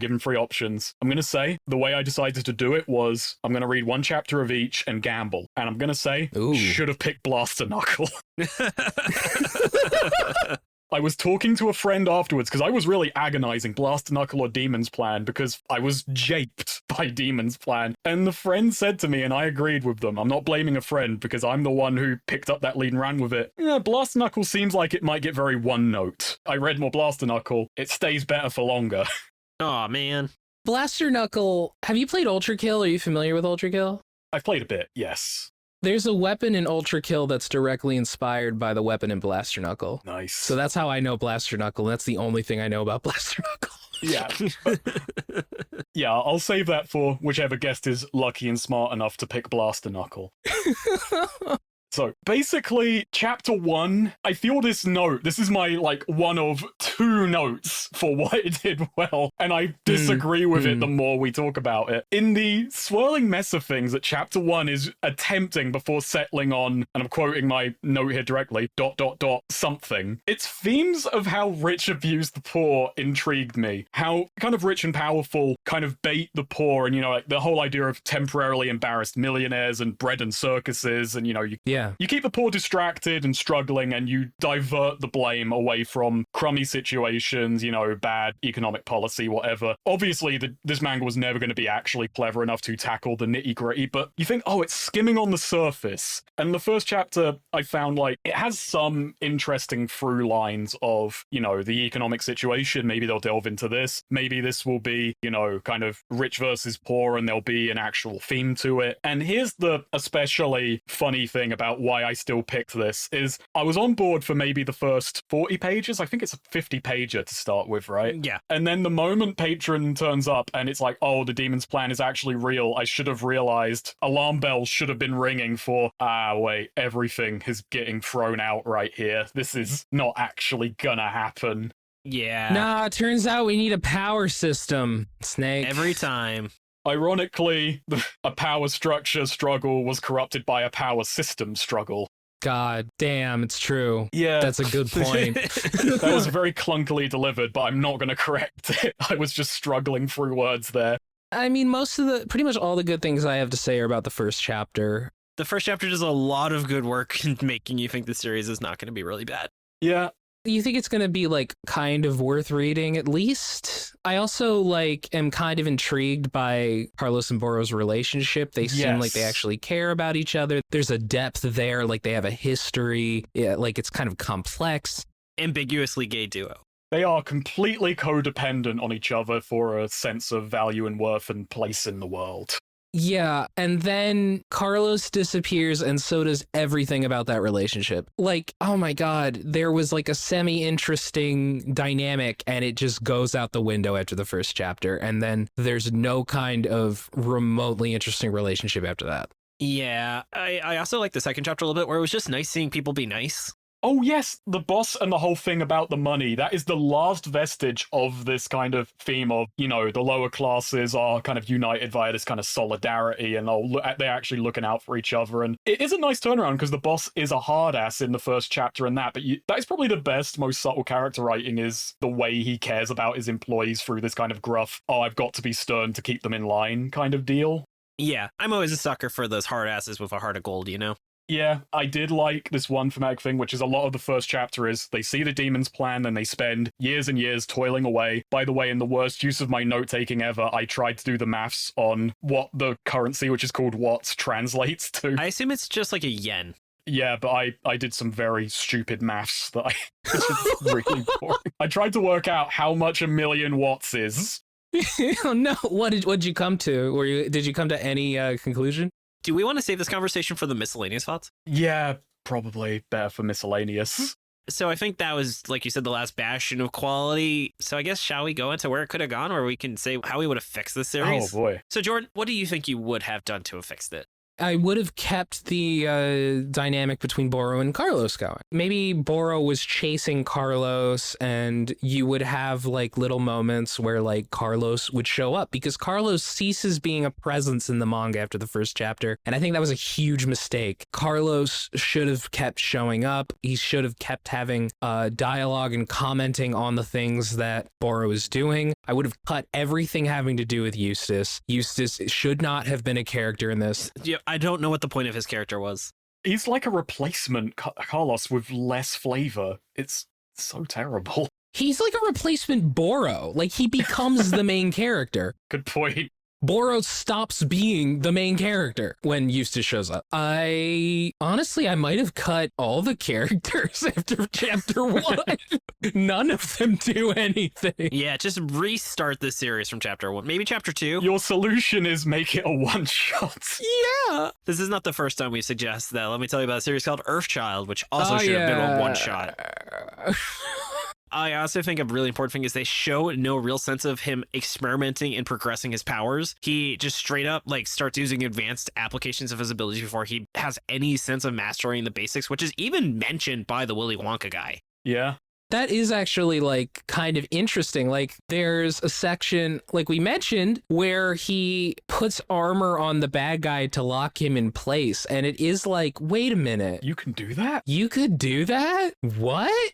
given 3 options. I'm going to say the way I decided to do it was I'm going to read 1 chapter of each and gamble. And I'm going to say, should have picked Blaster Knuckle. I was talking to a friend afterwards because I was really agonizing Blaster Knuckle or Demon's Plan because I was japed by Demon's Plan. And the friend said to me, and I agreed with them, I'm not blaming a friend because I'm the one who picked up that lead and ran with it. Yeah, Blaster Knuckle seems like it might get very one note. I read more Blaster Knuckle. It stays better for longer. Aw, man. Blaster Knuckle, have you played Ultra Kill? Are you familiar with Ultra Kill? I've played a bit, yes. There's a weapon in Ultra Kill that's directly inspired by the weapon in Blaster Knuckle. Nice. So that's how I know Blaster Knuckle, and that's the only thing I know about Blaster Knuckle. Yeah. Yeah, I'll save that for whichever guest is lucky and smart enough to pick Blaster Knuckle. So basically, chapter 1, I feel this note, this is my one of 2 notes for what it did well, and I disagree with it the more we talk about it. In the swirling mess of things that chapter 1 is attempting before settling on, and I'm quoting my note here directly, ... something. Its themes of how rich abuse the poor intrigued me. How kind of rich and powerful kind of bait the poor, and the whole idea of temporarily embarrassed millionaires and bread and circuses, and you keep the poor distracted and struggling, and you divert the blame away from crummy situations, bad economic policy, whatever. Obviously, this manga was never going to be actually clever enough to tackle the nitty-gritty, but you think, it's skimming on the surface. And the first chapter, I found, it has some interesting through lines of, the economic situation. Maybe they'll delve into this. Maybe this will be, kind of rich versus poor, and there'll be an actual theme to it. And here's the especially funny thing about why I still picked this is I was on board for maybe the first 40 pages. I think it's a 50-pager to start with, right? Yeah. And then the moment Patron turns up and it's like, the Demon's Plan is actually real, I should have realized alarm bells should have been ringing for, wait, everything is getting thrown out right here. This is not actually gonna happen. Yeah. Nah, it turns out we need a power system, Snake. Every time. Ironically, a power structure struggle was corrupted by a power system struggle. God damn, it's true. Yeah. That's a good point. That was very clunkily delivered, but I'm not going to correct it. I was just struggling through words there. I mean, pretty much all the good things I have to say are about the first chapter. The first chapter does a lot of good work in making you think the series is not going to be really bad. Yeah. You think it's going to be like kind of worth reading at least? I also like am kind of intrigued by Carlos and Boro's relationship. They seem like they actually care about each other. There's a depth there, like they have a history, like it's kind of complex. Ambiguously gay duo. They are completely codependent on each other for a sense of value and worth and place in the world. Yeah, and then Carlos disappears, and so does everything about that relationship. Like, oh my god, there was like a semi-interesting dynamic, and it just goes out the window after the first chapter, and then there's no kind of remotely interesting relationship after that. Yeah, I also like the second chapter a little bit, where it was just nice seeing people be nice. Oh yes, the boss and the whole thing about the money. That is the last vestige of this kind of theme of, you know, the lower classes are kind of united via this kind of solidarity and they're actually looking out for each other. And it is a nice turnaround because the boss is a hard ass in the first chapter and that, but that is probably the best, most subtle character writing is the way he cares about his employees through this kind of gruff, oh, I've got to be stern to keep them in line kind of deal. Yeah, I'm always a sucker for those hard asses with a heart of gold, you know? Yeah, I did like this one thematic thing, which is a lot of the first chapter is they see the demon's plan and they spend years and years toiling away. By the way, in the worst use of my note-taking ever, I tried to do the maths on what the currency, which is called watts, translates to. I assume it's just like a yen. Yeah, but I did some very stupid maths that which is really boring. I tried to work out how much 1,000,000 watts is. Oh no, what'd you come to? Did you come to any conclusion? Do we want to save this conversation for the miscellaneous thoughts? Yeah, probably better for miscellaneous. So I think that was, like you said, the last bastion of quality. So I guess, shall we go into where it could have gone, or we can say how we would have fixed this series? Oh, boy. So, Jordan, what do you think you would have done to have fixed it? I would have kept the dynamic between Boro and Carlos going. Maybe Boro was chasing Carlos and you would have like little moments where like Carlos would show up because Carlos ceases being a presence in the manga after the first chapter. And I think that was a huge mistake. Carlos should have kept showing up. He should have kept having dialogue and commenting on the things that Boro is doing. I would have cut everything having to do with Eustace. Eustace should not have been a character in this. Yeah, I don't know what the point of his character was. He's like a replacement Carlos with less flavor. It's so terrible. He's like a replacement Boro. Like, he becomes the main character. Good point. Boro stops being the main character when Eustace shows up. I might have cut all the characters after chapter 1. None of them do anything. Yeah, just restart this series from chapter 1. Maybe chapter 2. Your solution is make it a one-shot. Yeah. This is not the first time we suggest that. Let me tell you about a series called Earthchild, which also should have been a one-shot. I also think a really important thing is they show no real sense of him experimenting and progressing his powers. He just straight up like starts using advanced applications of his abilities before he has any sense of mastering the basics, which is even mentioned by the Willy Wonka guy. Yeah. That is actually like kind of interesting. Like there's a section, like we mentioned, where he puts armor on the bad guy to lock him in place. And it is like, wait a minute. You can do that? You could do that? What?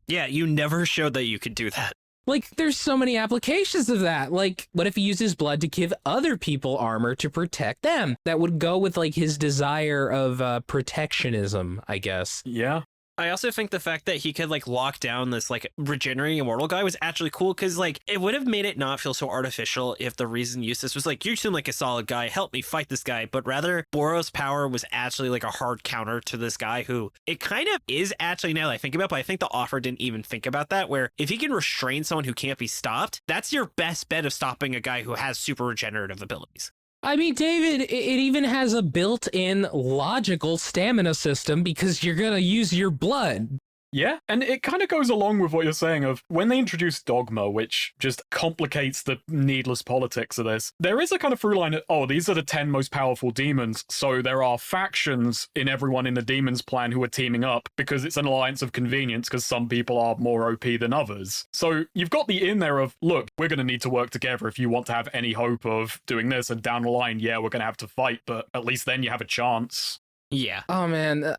Yeah, you never showed that you could do that. Like, there's so many applications of that. Like, what if he uses blood to give other people armor to protect them? That would go with, like, his desire of protectionism, I guess. Yeah. I also think the fact that he could like lock down this like regenerating immortal guy was actually cool because like it would have made it not feel so artificial if the reason Eustace was like, you seem like a solid guy, help me fight this guy, but rather Boro's power was actually like a hard counter to this guy who it kind of is actually now that I think about it, but I think the author didn't even think about that, where if he can restrain someone who can't be stopped, that's your best bet of stopping a guy who has super regenerative abilities. I mean, David, it even has a built-in logical stamina system because you're going to use your blood. Yeah, and it kind of goes along with what you're saying of when they introduce dogma, which just complicates the needless politics of this, there is a kind of through line of, oh, these are the 10 most powerful demons, so there are factions in everyone in the demons plan who are teaming up because it's an alliance of convenience because some people are more OP than others. So you've got the in there of, look, we're going to need to work together if you want to have any hope of doing this, and down the line, yeah, we're going to have to fight, but at least then you have a chance. Yeah. Oh man.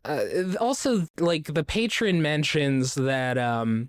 Also, like the patron mentions that,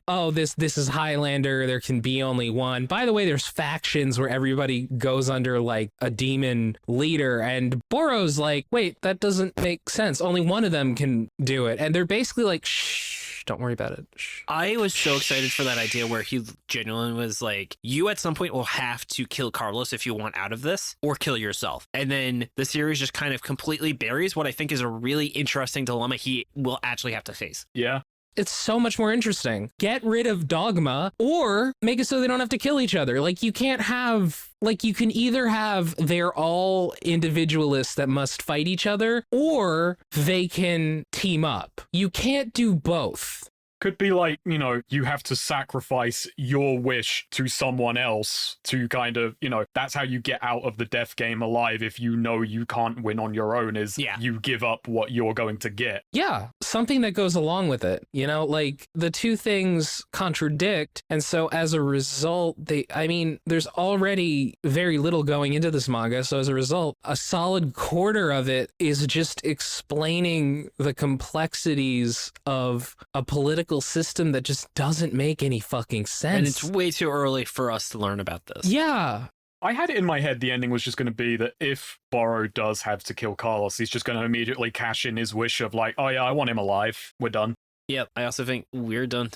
oh, this is Highlander. There can be only one. By the way, there's factions where everybody goes under like a demon leader, and Boro's like, wait, that doesn't make sense. Only one of them can do it, and they're basically like, shh. Shh, don't worry about it. Shh. I was so excited for that idea where he genuinely was like, you at some point will have to kill Carlos if you want out of this, or kill yourself. And then the series just kind of completely buries what I think is a really interesting dilemma he will actually have to face. Yeah. It's so much more interesting. Get rid of dogma or make it so they don't have to kill each other. Like, you can't have, like, you can either have they're all individualists that must fight each other, or they can team up. You can't do both. Could be like, you know, you have to sacrifice your wish to someone else to kind of, you know, that's how you get out of the death game alive if you know you can't win on your own, is you give up what you're going to get. Yeah, something that goes along with it. You know, like, the two things contradict, and so as a result, there's already very little going into this manga, so as a result, a solid quarter of it is just explaining the complexities of a political system that just doesn't make any fucking sense. And it's way too early for us to learn about this. Yeah. I had it in my head the ending was just going to be that if Boro does have to kill Carlos, he's just going to immediately cash in his wish of like, oh yeah, I want him alive. We're done. Yep. I also think we're done.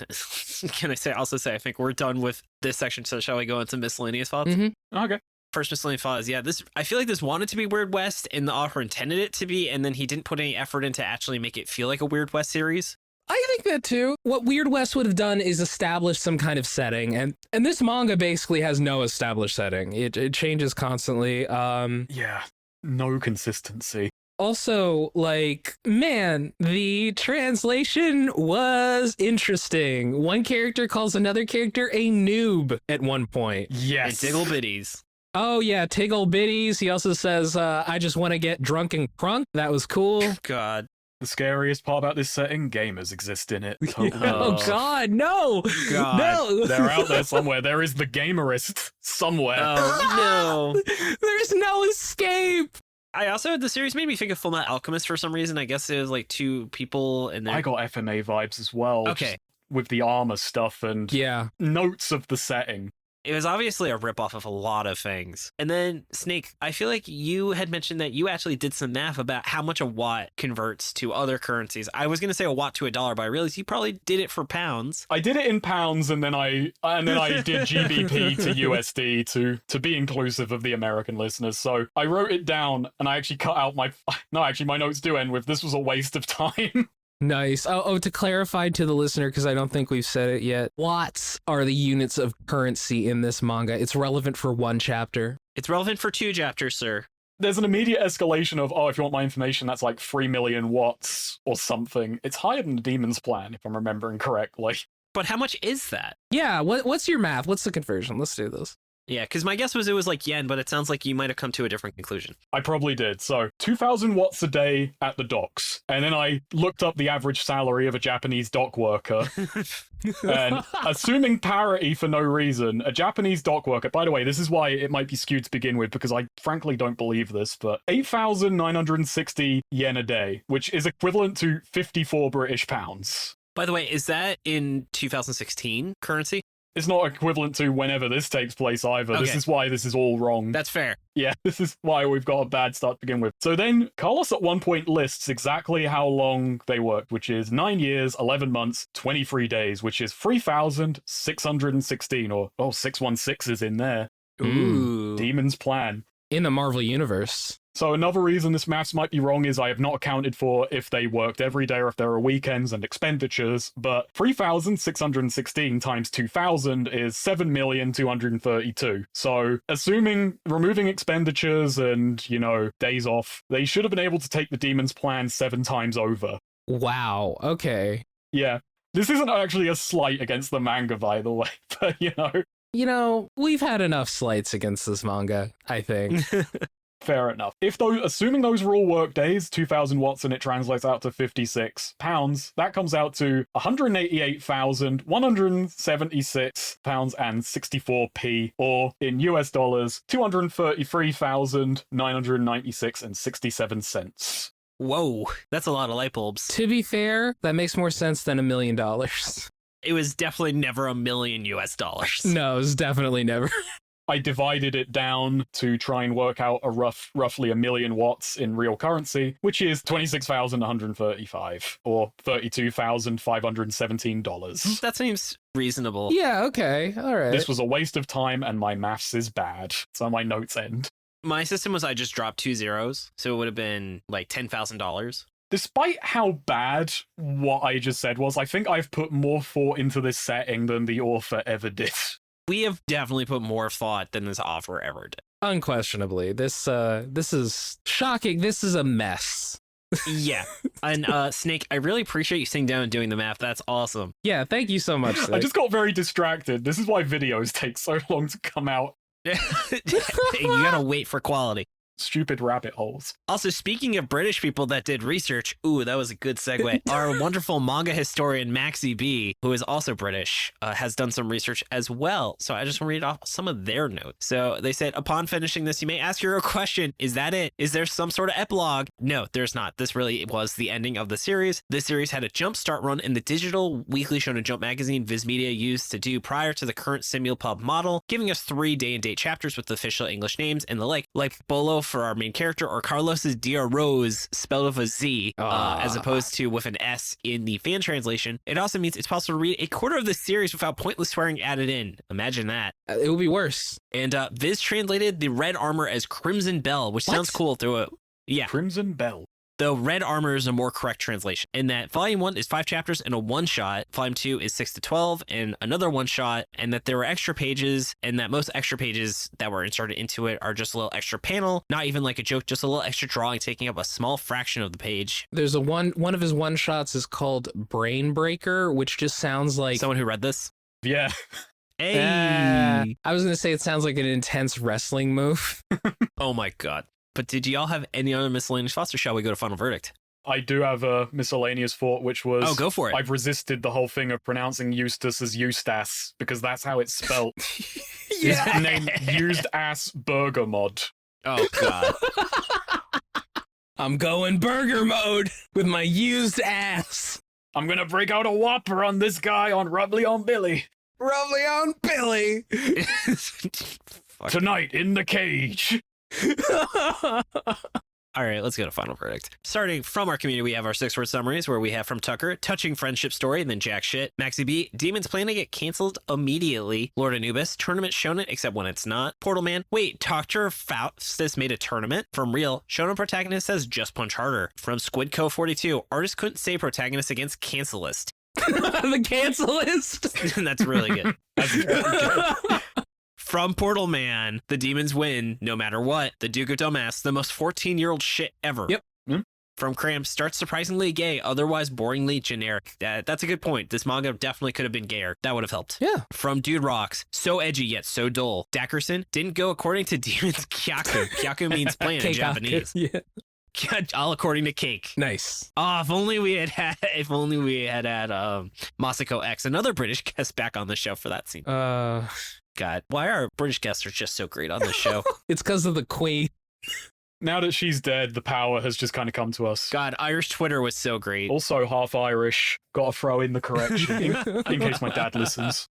Can I also say I think we're done with this section, so shall we go into miscellaneous thoughts? Mm-hmm. Okay. First miscellaneous thoughts. Yeah, I feel like this wanted to be Weird West, and the author intended it to be, and then he didn't put any effort into actually make it feel like a Weird West series. I think that too. What Weird West would have done is establish some kind of setting, and this manga basically has no established setting. It changes constantly. Yeah, no consistency. Also, like, man, the translation was interesting. One character calls another character a noob at one point. Yes. And Diggle Bitties. Oh yeah, Tiggle Bitties. He also says, I just want to get drunk and crunk. That was cool. God. The scariest part about this setting, gamers exist in it. Oh God, no! God. No! They're out there somewhere. There is the gamerist somewhere. Oh, no. There's no escape! The series made me think of Fullmetal Alchemist for some reason. I guess it was like two people and I got FMA vibes as well. Okay. Just with the armor stuff and notes of the setting. It was obviously a ripoff of a lot of things. And then, Snake, I feel like you had mentioned that you actually did some math about how much a watt converts to other currencies. I was going to say a watt to $1, but I realized you probably did it for pounds. I did it in pounds, and then I did GBP to USD to be inclusive of the American listeners. So I wrote it down, and I actually cut out my notes do end with, this was a waste of time. Nice. Oh, to clarify to the listener, because I don't think we've said it yet, watts are the units of currency in this manga. It's relevant for one chapter. It's relevant for 2 chapters, sir. There's an immediate escalation of, if you want my information, that's like 3 million watts or something. It's higher than the Demon's Plan, if I'm remembering correctly. But how much is that? Yeah, what's your math? What's the conversion? Let's do this. Yeah, because my guess was it was like yen, but it sounds like you might have come to a different conclusion. I probably did. So 2,000 watts a day at the docks. And then I looked up the average salary of a Japanese dock worker. And assuming parity for no reason, a Japanese dock worker, by the way, this is why it might be skewed to begin with, because I frankly don't believe this, but 8,960 yen a day, which is equivalent to 54 British pounds. By the way, is that in 2016 currency? It's not equivalent to whenever this takes place either. Okay. This is why this is all wrong. That's fair. Yeah, this is why we've got a bad start to begin with. So then Carlos at one point lists exactly how long they worked, which is 9 years, 11 months, 23 days, which is 3,616, or 616 is in there. Ooh. Demon's Plan. In the Marvel Universe. So another reason this maths might be wrong is I have not accounted for if they worked every day or if there are weekends and expenditures, but 3,616 times 2,000 is 7,232,000. So assuming removing expenditures and, days off, they should have been able to take the Demon's Plan 7 times over. Wow, okay. Yeah. This isn't actually a slight against the manga, by the way, but we've had enough slights against this manga, I think. Fair enough. Assuming those were all work days, 2,000 watts, and it translates out to 56 pounds, that comes out to 188,176 pounds and 64p, or in US dollars, 233,996 and 67 cents. Whoa, that's a lot of light bulbs. To be fair, that makes more sense than $1 million. It was definitely never $1 million US. No, it was definitely never. I divided it down to try and work out a roughly 1,000,000 watts in real currency, which is 26,135 or $32,517. That seems reasonable. Yeah, okay. All right. This was a waste of time and my maths is bad. So my notes end. My system was I just dropped 2 zeros, so it would have been like $10,000. Despite how bad what I just said was, I think I've put more thought into this setting than the author ever did. We have definitely put more thought than this author ever did. Unquestionably. This is shocking. This is a mess. Yeah. And Snake, I really appreciate you sitting down and doing the math. That's awesome. Yeah, thank you so much, Snake. I just got very distracted. This is why videos take so long to come out. You gotta wait for quality. Stupid rabbit holes. Also, speaking of British people that did research, ooh, that was a good segue. Our wonderful manga historian MaxyBee, who is also British, has done some research as well. So I just want to read off some of their notes. So they said, upon finishing this, you may ask your question, is that it? Is there some sort of epilogue? No, there's not. This really was the ending of the series. This series had a jump start run in the digital weekly Shonen Jump magazine Viz Media used to do prior to the current Simulpub model, giving us 3 day-and-date chapters with official English names and the like Bolo for our main character, or Carlos's Dear Rose spelled with a Z as opposed to with an S in the fan translation. It also means it's possible to read a quarter of the series without pointless swearing added in. Imagine that. It would be worse. And Viz translated the red armor as Crimson Bell, which sounds cool through it. Yeah. Crimson Bell. Though red armor is a more correct translation. In that volume 1 is 5 chapters and a one-shot, volume 2 is 6 to 12 and another one-shot, and that there were extra pages, and that most extra pages that were inserted into it are just a little extra panel, not even like a joke, just a little extra drawing taking up a small fraction of the page. There's one of his one-shots is called Brain Breaker, which just sounds like... Someone who read this? Yeah. Hey! I was going to say it sounds like an intense wrestling move. Oh my god. But did y'all have any other miscellaneous thoughts, or shall we go to final verdict? I do have a miscellaneous thought, which was... Oh, go for it. I've resisted the whole thing of pronouncing Eustace as Eustace, because that's how it's spelt. Yeah. His name, Used Ass Burger Mod. Oh, God. I'm going burger mode with my used ass. I'm gonna break out a whopper on this guy on Rubbly on Billy. Rubbly on Billy. Tonight in the cage. All right, let's go to final verdict. Starting from our community, we have our 6-word summaries, where we have from Tucker, touching friendship story, and then jack shit. MaxyBee, demons plan to get canceled immediately. Lord Anubis, tournament shonen, except when it's not. Portal Man, wait, Dr. Faustus made a tournament. From Real, shonen protagonist says just punch harder. From Squidco42, artist couldn't say protagonist against cancelist. The cancelist? That's really good. That's very good. From Portal Man, the demons win no matter what. The Duke of Dumbass, the most 14-year-old shit ever. Yep. From Cramp, starts surprisingly gay, otherwise boringly generic. That's a good point. This manga definitely could have been gayer. That would have helped. Yeah. From Dude Rocks, so edgy yet so dull. Dackerson, didn't go according to demons Kyaku. Kyaku means plan in Japanese. Yeah. All according to Cake. Nice. Oh, if only we had Masako X, another British guest, back on the show for that scene. God, why are British guests are just so great on this show? It's because of the Queen. Now that she's dead, the power has just kind of come to us. God, Irish Twitter was so great. Also half Irish. Gotta throw in the correction in case my dad listens.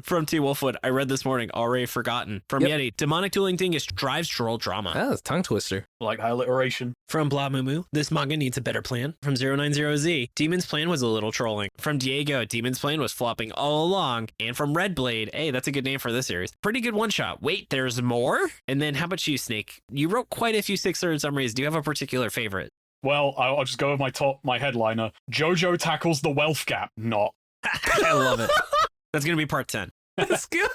From T. Wolfwood, I read this morning, already forgotten. From Yeti, demonic dueling dingus drives troll drama. Oh, it's tongue twister. Like alliteration. From Blah Moo Moo, this manga needs a better plan. From 090Z, Demon's plan was a little trolling. From Diego, Demon's plan was flopping all along. And from Red Blade, hey, that's a good name for this series. Pretty good one shot. Wait, there's more? And then how about you, Snake? You wrote quite a few 6-word summaries. Do you have a particular favorite? Well, I'll just go with my headliner. JoJo tackles the wealth gap. Not. I love it. That's going to be part 10. That's good.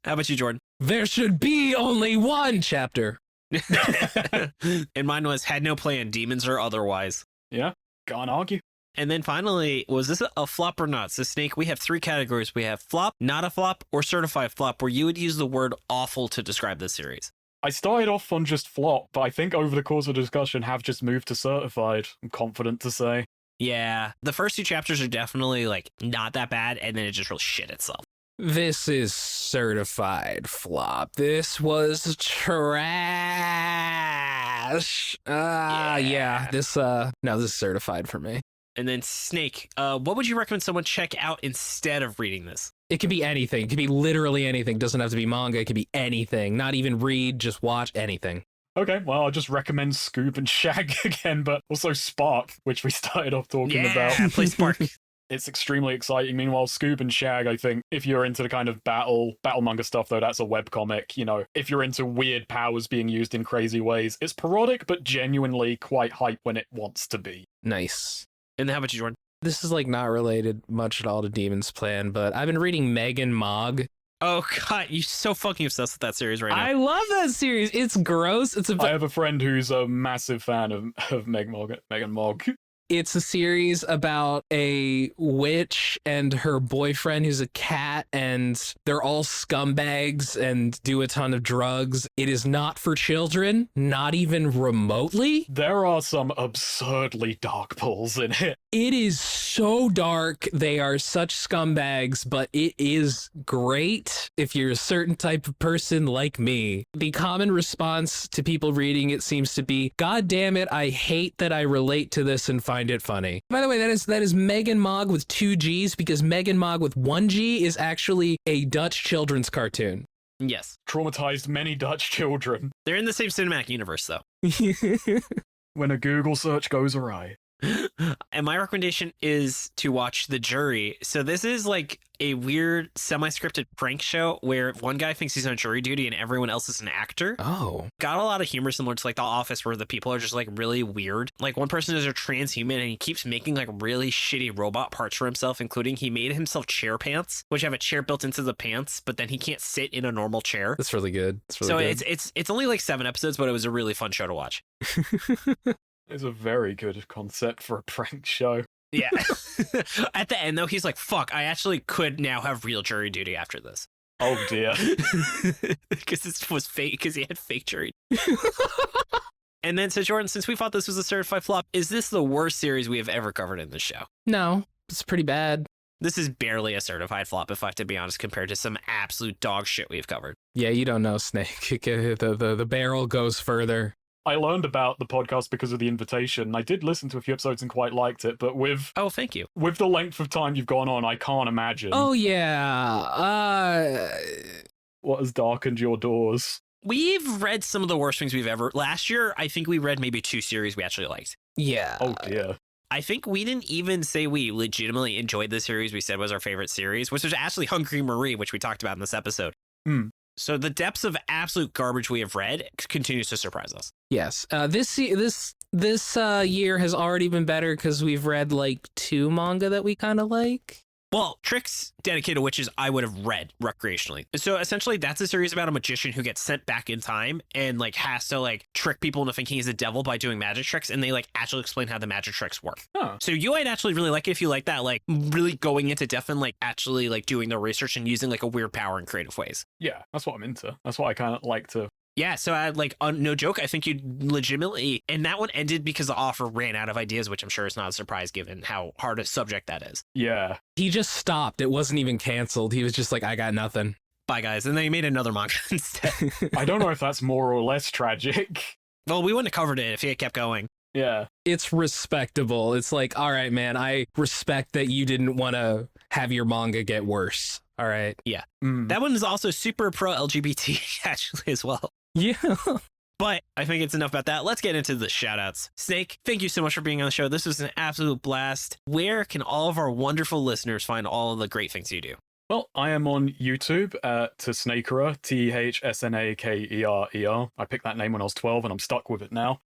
How about you, Jordan? There should be only one chapter. And mine was had no plan, demons or otherwise. Yeah, can't argue. And then finally, was this a flop or not? So Snake, we have 3 categories. We have flop, not a flop, or certified flop, where you would use the word awful to describe this series. I started off on just flop, but I think over the course of the discussion have just moved to certified. I'm confident to say. Yeah, the first 2 chapters are definitely like not that bad, and then it just really shit itself. This is certified flop. This was trash. Yeah. This is certified for me. And then Snake, what would you recommend someone check out instead of reading this? It can be anything. It can be literally anything. It doesn't have to be manga. It can be anything. Not even read, just watch anything. Okay, well, I'll just recommend Scoob and Shag again, but also Spark, which we started off talking about. Yeah, play Spark. It's extremely exciting. Meanwhile, Scoob and Shag, I think, if you're into the kind of battle manga stuff, though, that's a webcomic. You know, if you're into weird powers being used in crazy ways, it's parodic, but genuinely quite hype when it wants to be. Nice. And how about you, Jordan? This is like not related much at all to Demon's Plan, but I've been reading Megan Mog. Oh, God, you're so fucking obsessed with that series right now. I love that series. It's gross. I have a friend who's a massive fan of Megan Mog. It's a series about a witch and her boyfriend who's a cat, and they're all scumbags and do a ton of drugs. It is not for children, not even remotely. There are some absurdly dark pulls in it. It is so dark. They are such scumbags, but it is great if you're a certain type of person like me. The common response to people reading it seems to be, God damn it, I hate that I relate to this and find it funny. By the way, that is Megan Mog with 2 G's, because Megan Mog with 1 G is actually a Dutch children's cartoon. Yes. Traumatized many Dutch children. They're in the same cinematic universe, though. When a Google search goes awry. And my recommendation is to watch The Jury. So this is like a weird semi-scripted prank show where one guy thinks he's on jury duty and everyone else is an actor. Oh. Got a lot of humor similar to like The Office, where the people are just like really weird. Like one person is a transhuman and he keeps making like really shitty robot parts for himself, including he made himself chair pants, which have a chair built into the pants, but then he can't sit in a normal chair. That's really good. Good. It's only like 7 episodes, but it was a really fun show to watch. It's a very good concept for a prank show. Yeah. At the end, though, he's like, fuck, I actually could now have real jury duty after this. Oh, dear. Because this was fake, because he had fake jury. And then, so Jordan, since we thought this was a certified flop, is this the worst series we have ever covered in this show? No, it's pretty bad. This is barely a certified flop, if I have to be honest, compared to some absolute dog shit we've covered. Yeah, you don't know, Snake. The barrel goes further. I learned about the podcast because of the invitation. I did listen to a few episodes and quite liked it, but with... Oh, thank you. With the length of time you've gone on, I can't imagine. Oh, yeah. What has darkened your doors? We've read some of the worst things we've ever... Last year, I think we read maybe 2 series we actually liked. Yeah. Oh, dear. I think we didn't even say we legitimately enjoyed the series we said was our favorite series, which was actually Hungry Marie, which we talked about in this episode. So the depths of absolute garbage we have read continues to surprise us. Yes. This year has already been better because we've read like 2 manga that we kind of like. Well, Tricks Dedicated Witches I would have read recreationally. So essentially that's a series about a magician who gets sent back in time and like has to like trick people into thinking he's a devil by doing magic tricks, and they like actually explain how the magic tricks work. Huh. So you might actually really like it if you like that, like really going into depth and like actually like doing the research and using like a weird power in creative ways. Yeah, that's what I'm into. That's what I kind of like to... Yeah, so I like, no joke, I think you legitimately, and that one ended because the author ran out of ideas, which I'm sure is not a surprise given how hard a subject that is. Yeah. He just stopped. It wasn't even canceled. He was just like, I got nothing. Bye, guys. And then he made another manga instead. I don't know if that's more or less tragic. Well, we wouldn't have covered it if he had kept going. Yeah. It's respectable. It's like, all right, man, I respect that you didn't want to have your manga get worse. All right. Yeah. That one is also super pro LGBT, actually, as well. Yeah. But I think it's enough about that. Let's get into the shoutouts. Snake, thank you so much for being on the show. This was an absolute blast. Where can all of our wonderful listeners find all of the great things you do? Well, I am on YouTube at TehSnakerer, TehSnakerer. I picked that name when I was 12 and I'm stuck with it now.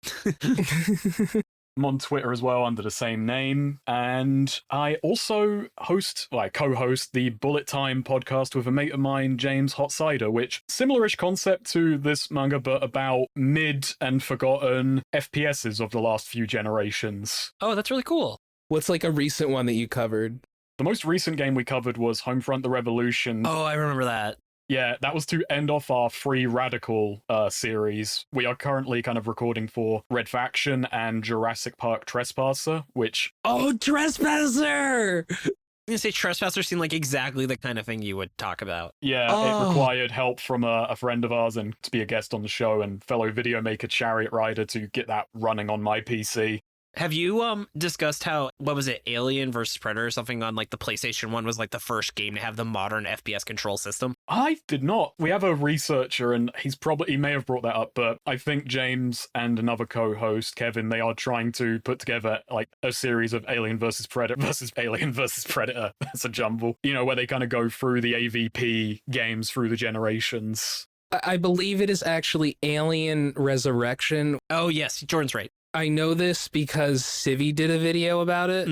I'm on Twitter as well under the same name, and I also co-host the Bullet Time podcast with a mate of mine, James Hot Cider, which similar-ish concept to this manga, but about mid and forgotten FPSs of the last few generations. Oh, that's really cool. What's like a recent one that you covered? The most recent game we covered was Homefront: The Revolution. Oh, I remember that. Yeah, that was to end off our Free Radical series. We are currently kind of recording for Red Faction and Jurassic Park Trespasser, which... Oh, Trespasser! I'm gonna say Trespasser seemed like exactly the kind of thing you would talk about. Yeah, It required help from a friend of ours and to be a guest on the show and fellow video maker Chariot Rider to get that running on my PC. Have you discussed how, what was it, Alien versus Predator or something on like the PlayStation 1 was like the first game to have the modern FPS control system? I did not. We have a researcher and he may have brought that up, but I think James and another co-host, Kevin, they are trying to put together like a series of Alien versus Predator versus Alien versus Predator. That's a jumble. You know, where they kind of go through the AVP games through the generations. I believe it is actually Alien Resurrection. Oh, yes, Jordan's right. I know this because Civi did a video about it,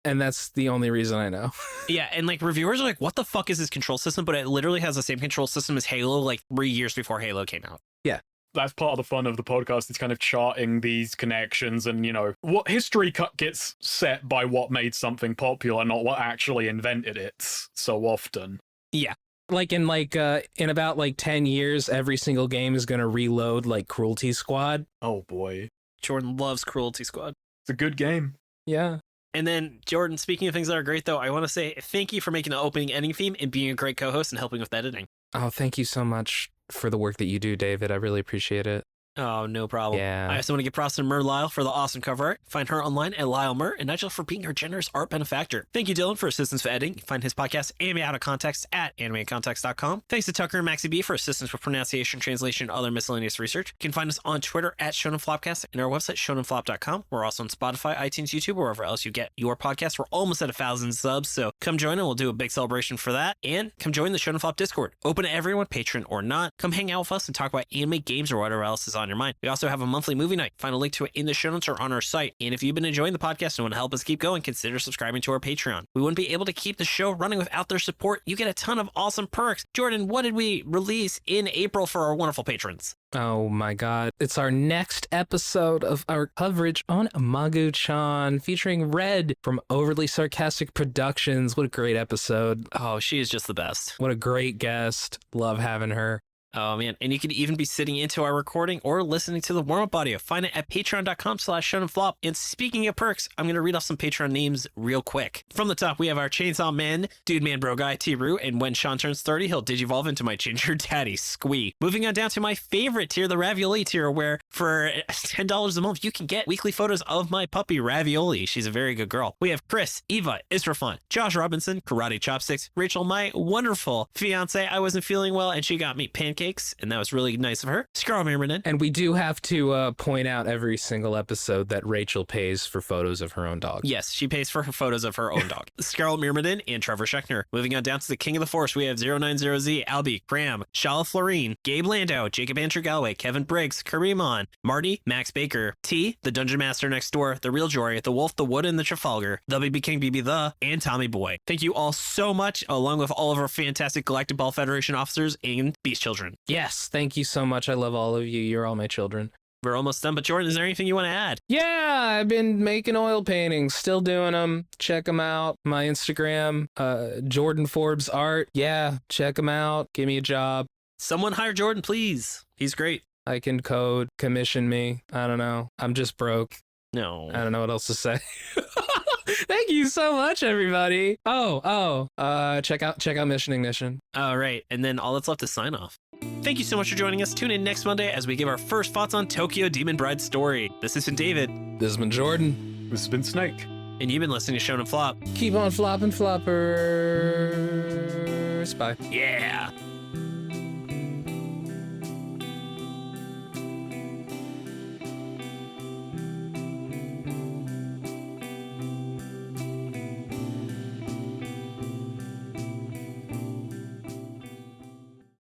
and that's the only reason I know. Yeah, and like reviewers are like, what the fuck is this control system? But it literally has the same control system as Halo like 3 years before Halo came out. Yeah. That's part of the fun of the podcast, is kind of charting these connections and, you know, what history gets set by what made something popular, not what actually invented it so often. Yeah. In about 10 years, every single game is going to reload like Cruelty Squad. Oh boy. Jordan loves Cruelty Squad. It's a good game. Yeah. And then, Jordan, speaking of things that are great, though, I want to say thank you for making the opening ending theme and being a great co-host and helping with editing. Oh, thank you so much for the work that you do, David. I really appreciate it. Oh, no problem. Yeah. I also want to give props to Merliel for the awesome cover art. Find her online at Lyle Mer, and Nigel for being her generous art benefactor. Thank you, Dylan, for assistance for editing. Find his podcast, Anime Out of Context, at animeoutcontext.com. Thanks to Tucker and MaxyBee for assistance with pronunciation, translation, and other miscellaneous research. You can find us on Twitter at ShonenFlopcast and our website, ShonenFlop.com. We're also on Spotify, iTunes, YouTube, or wherever else you get your podcast. We're almost at 1,000 subs, so come join and we'll do a big celebration for that. And come join the Shonen Flop Discord. Open to everyone, patron or not. Come hang out with us and talk about anime, games, or whatever else is on your mind. We also have a monthly movie night. Find a link to it in the show notes or on our site. And if you've been enjoying the podcast and want to help us keep going, consider subscribing to our Patreon. We wouldn't be able to keep the show running without their support. You get a ton of awesome perks. Jordan, what did we release in April for our wonderful patrons? Oh my god. It's our next episode of our coverage on Magu-chan featuring Red from Overly Sarcastic Productions. What a great episode. Oh, she is just the best. What a great guest. Love having her. Oh, man. And you could even be sitting into our recording or listening to the warm-up audio. Find it at patreon.com/shonenflop. And speaking of perks, I'm going to read off some Patreon names real quick. From the top, we have our Chainsaw Man, Dude Man Bro Guy, T-Roo, and when Sean turns 30, he'll digivolve into my ginger daddy, Squee. Moving on down to my favorite tier, the Ravioli tier, where for $10 a month, you can get weekly photos of my puppy, Ravioli. She's a very good girl. We have Chris, Eva, Israfan, Josh Robinson, Karate Chopsticks, Rachel, my wonderful fiance. I wasn't feeling well, and she got me pancakes, and that was really nice of her. Scarl Mirmanen. And we do have to point out every single episode that Rachel pays for photos of her own dog. Yes, she pays for her photos of her own dog. Scarlett Mirmanen and Trevor Schechner. Moving on down to the King of the Force, we have 090Z, Albie, Graham, Shala Florine, Gabe Landau, Jacob Andrew Galloway, Kevin Briggs, Kareemon, Marty, Max Baker, T, the Dungeon Master Next Door, The Real Jory, The Wolf, The Wood, and The Trafalgar, The BB King, BB The, and Tommy Boy. Thank you all so much, along with all of our fantastic Galactic Ball Federation officers and Beast Children. Yes, thank you so much. I love all of you. You're all my children. We're almost done, but Jordan, is there anything you want to add? Yeah, I've been making oil paintings, still doing them. Check them out. My Instagram, Jordan Forbes Art. Yeah, check them out. Give me a job. Someone hire Jordan, please. He's great. I can code, commission me. I don't know. I'm just broke. No. I don't know what else to say. Thank you so much, everybody. Check out Mission Ignition. All right, and then all that's left is sign off. Thank you so much for joining us. Tune in next Monday as we give our first thoughts on Tokyo Demon Bride's story. This has been David. This has been Jordan. This has been Snake. And you've been listening to Shonen Flop. Keep on flopping, floppers. Bye. Yeah.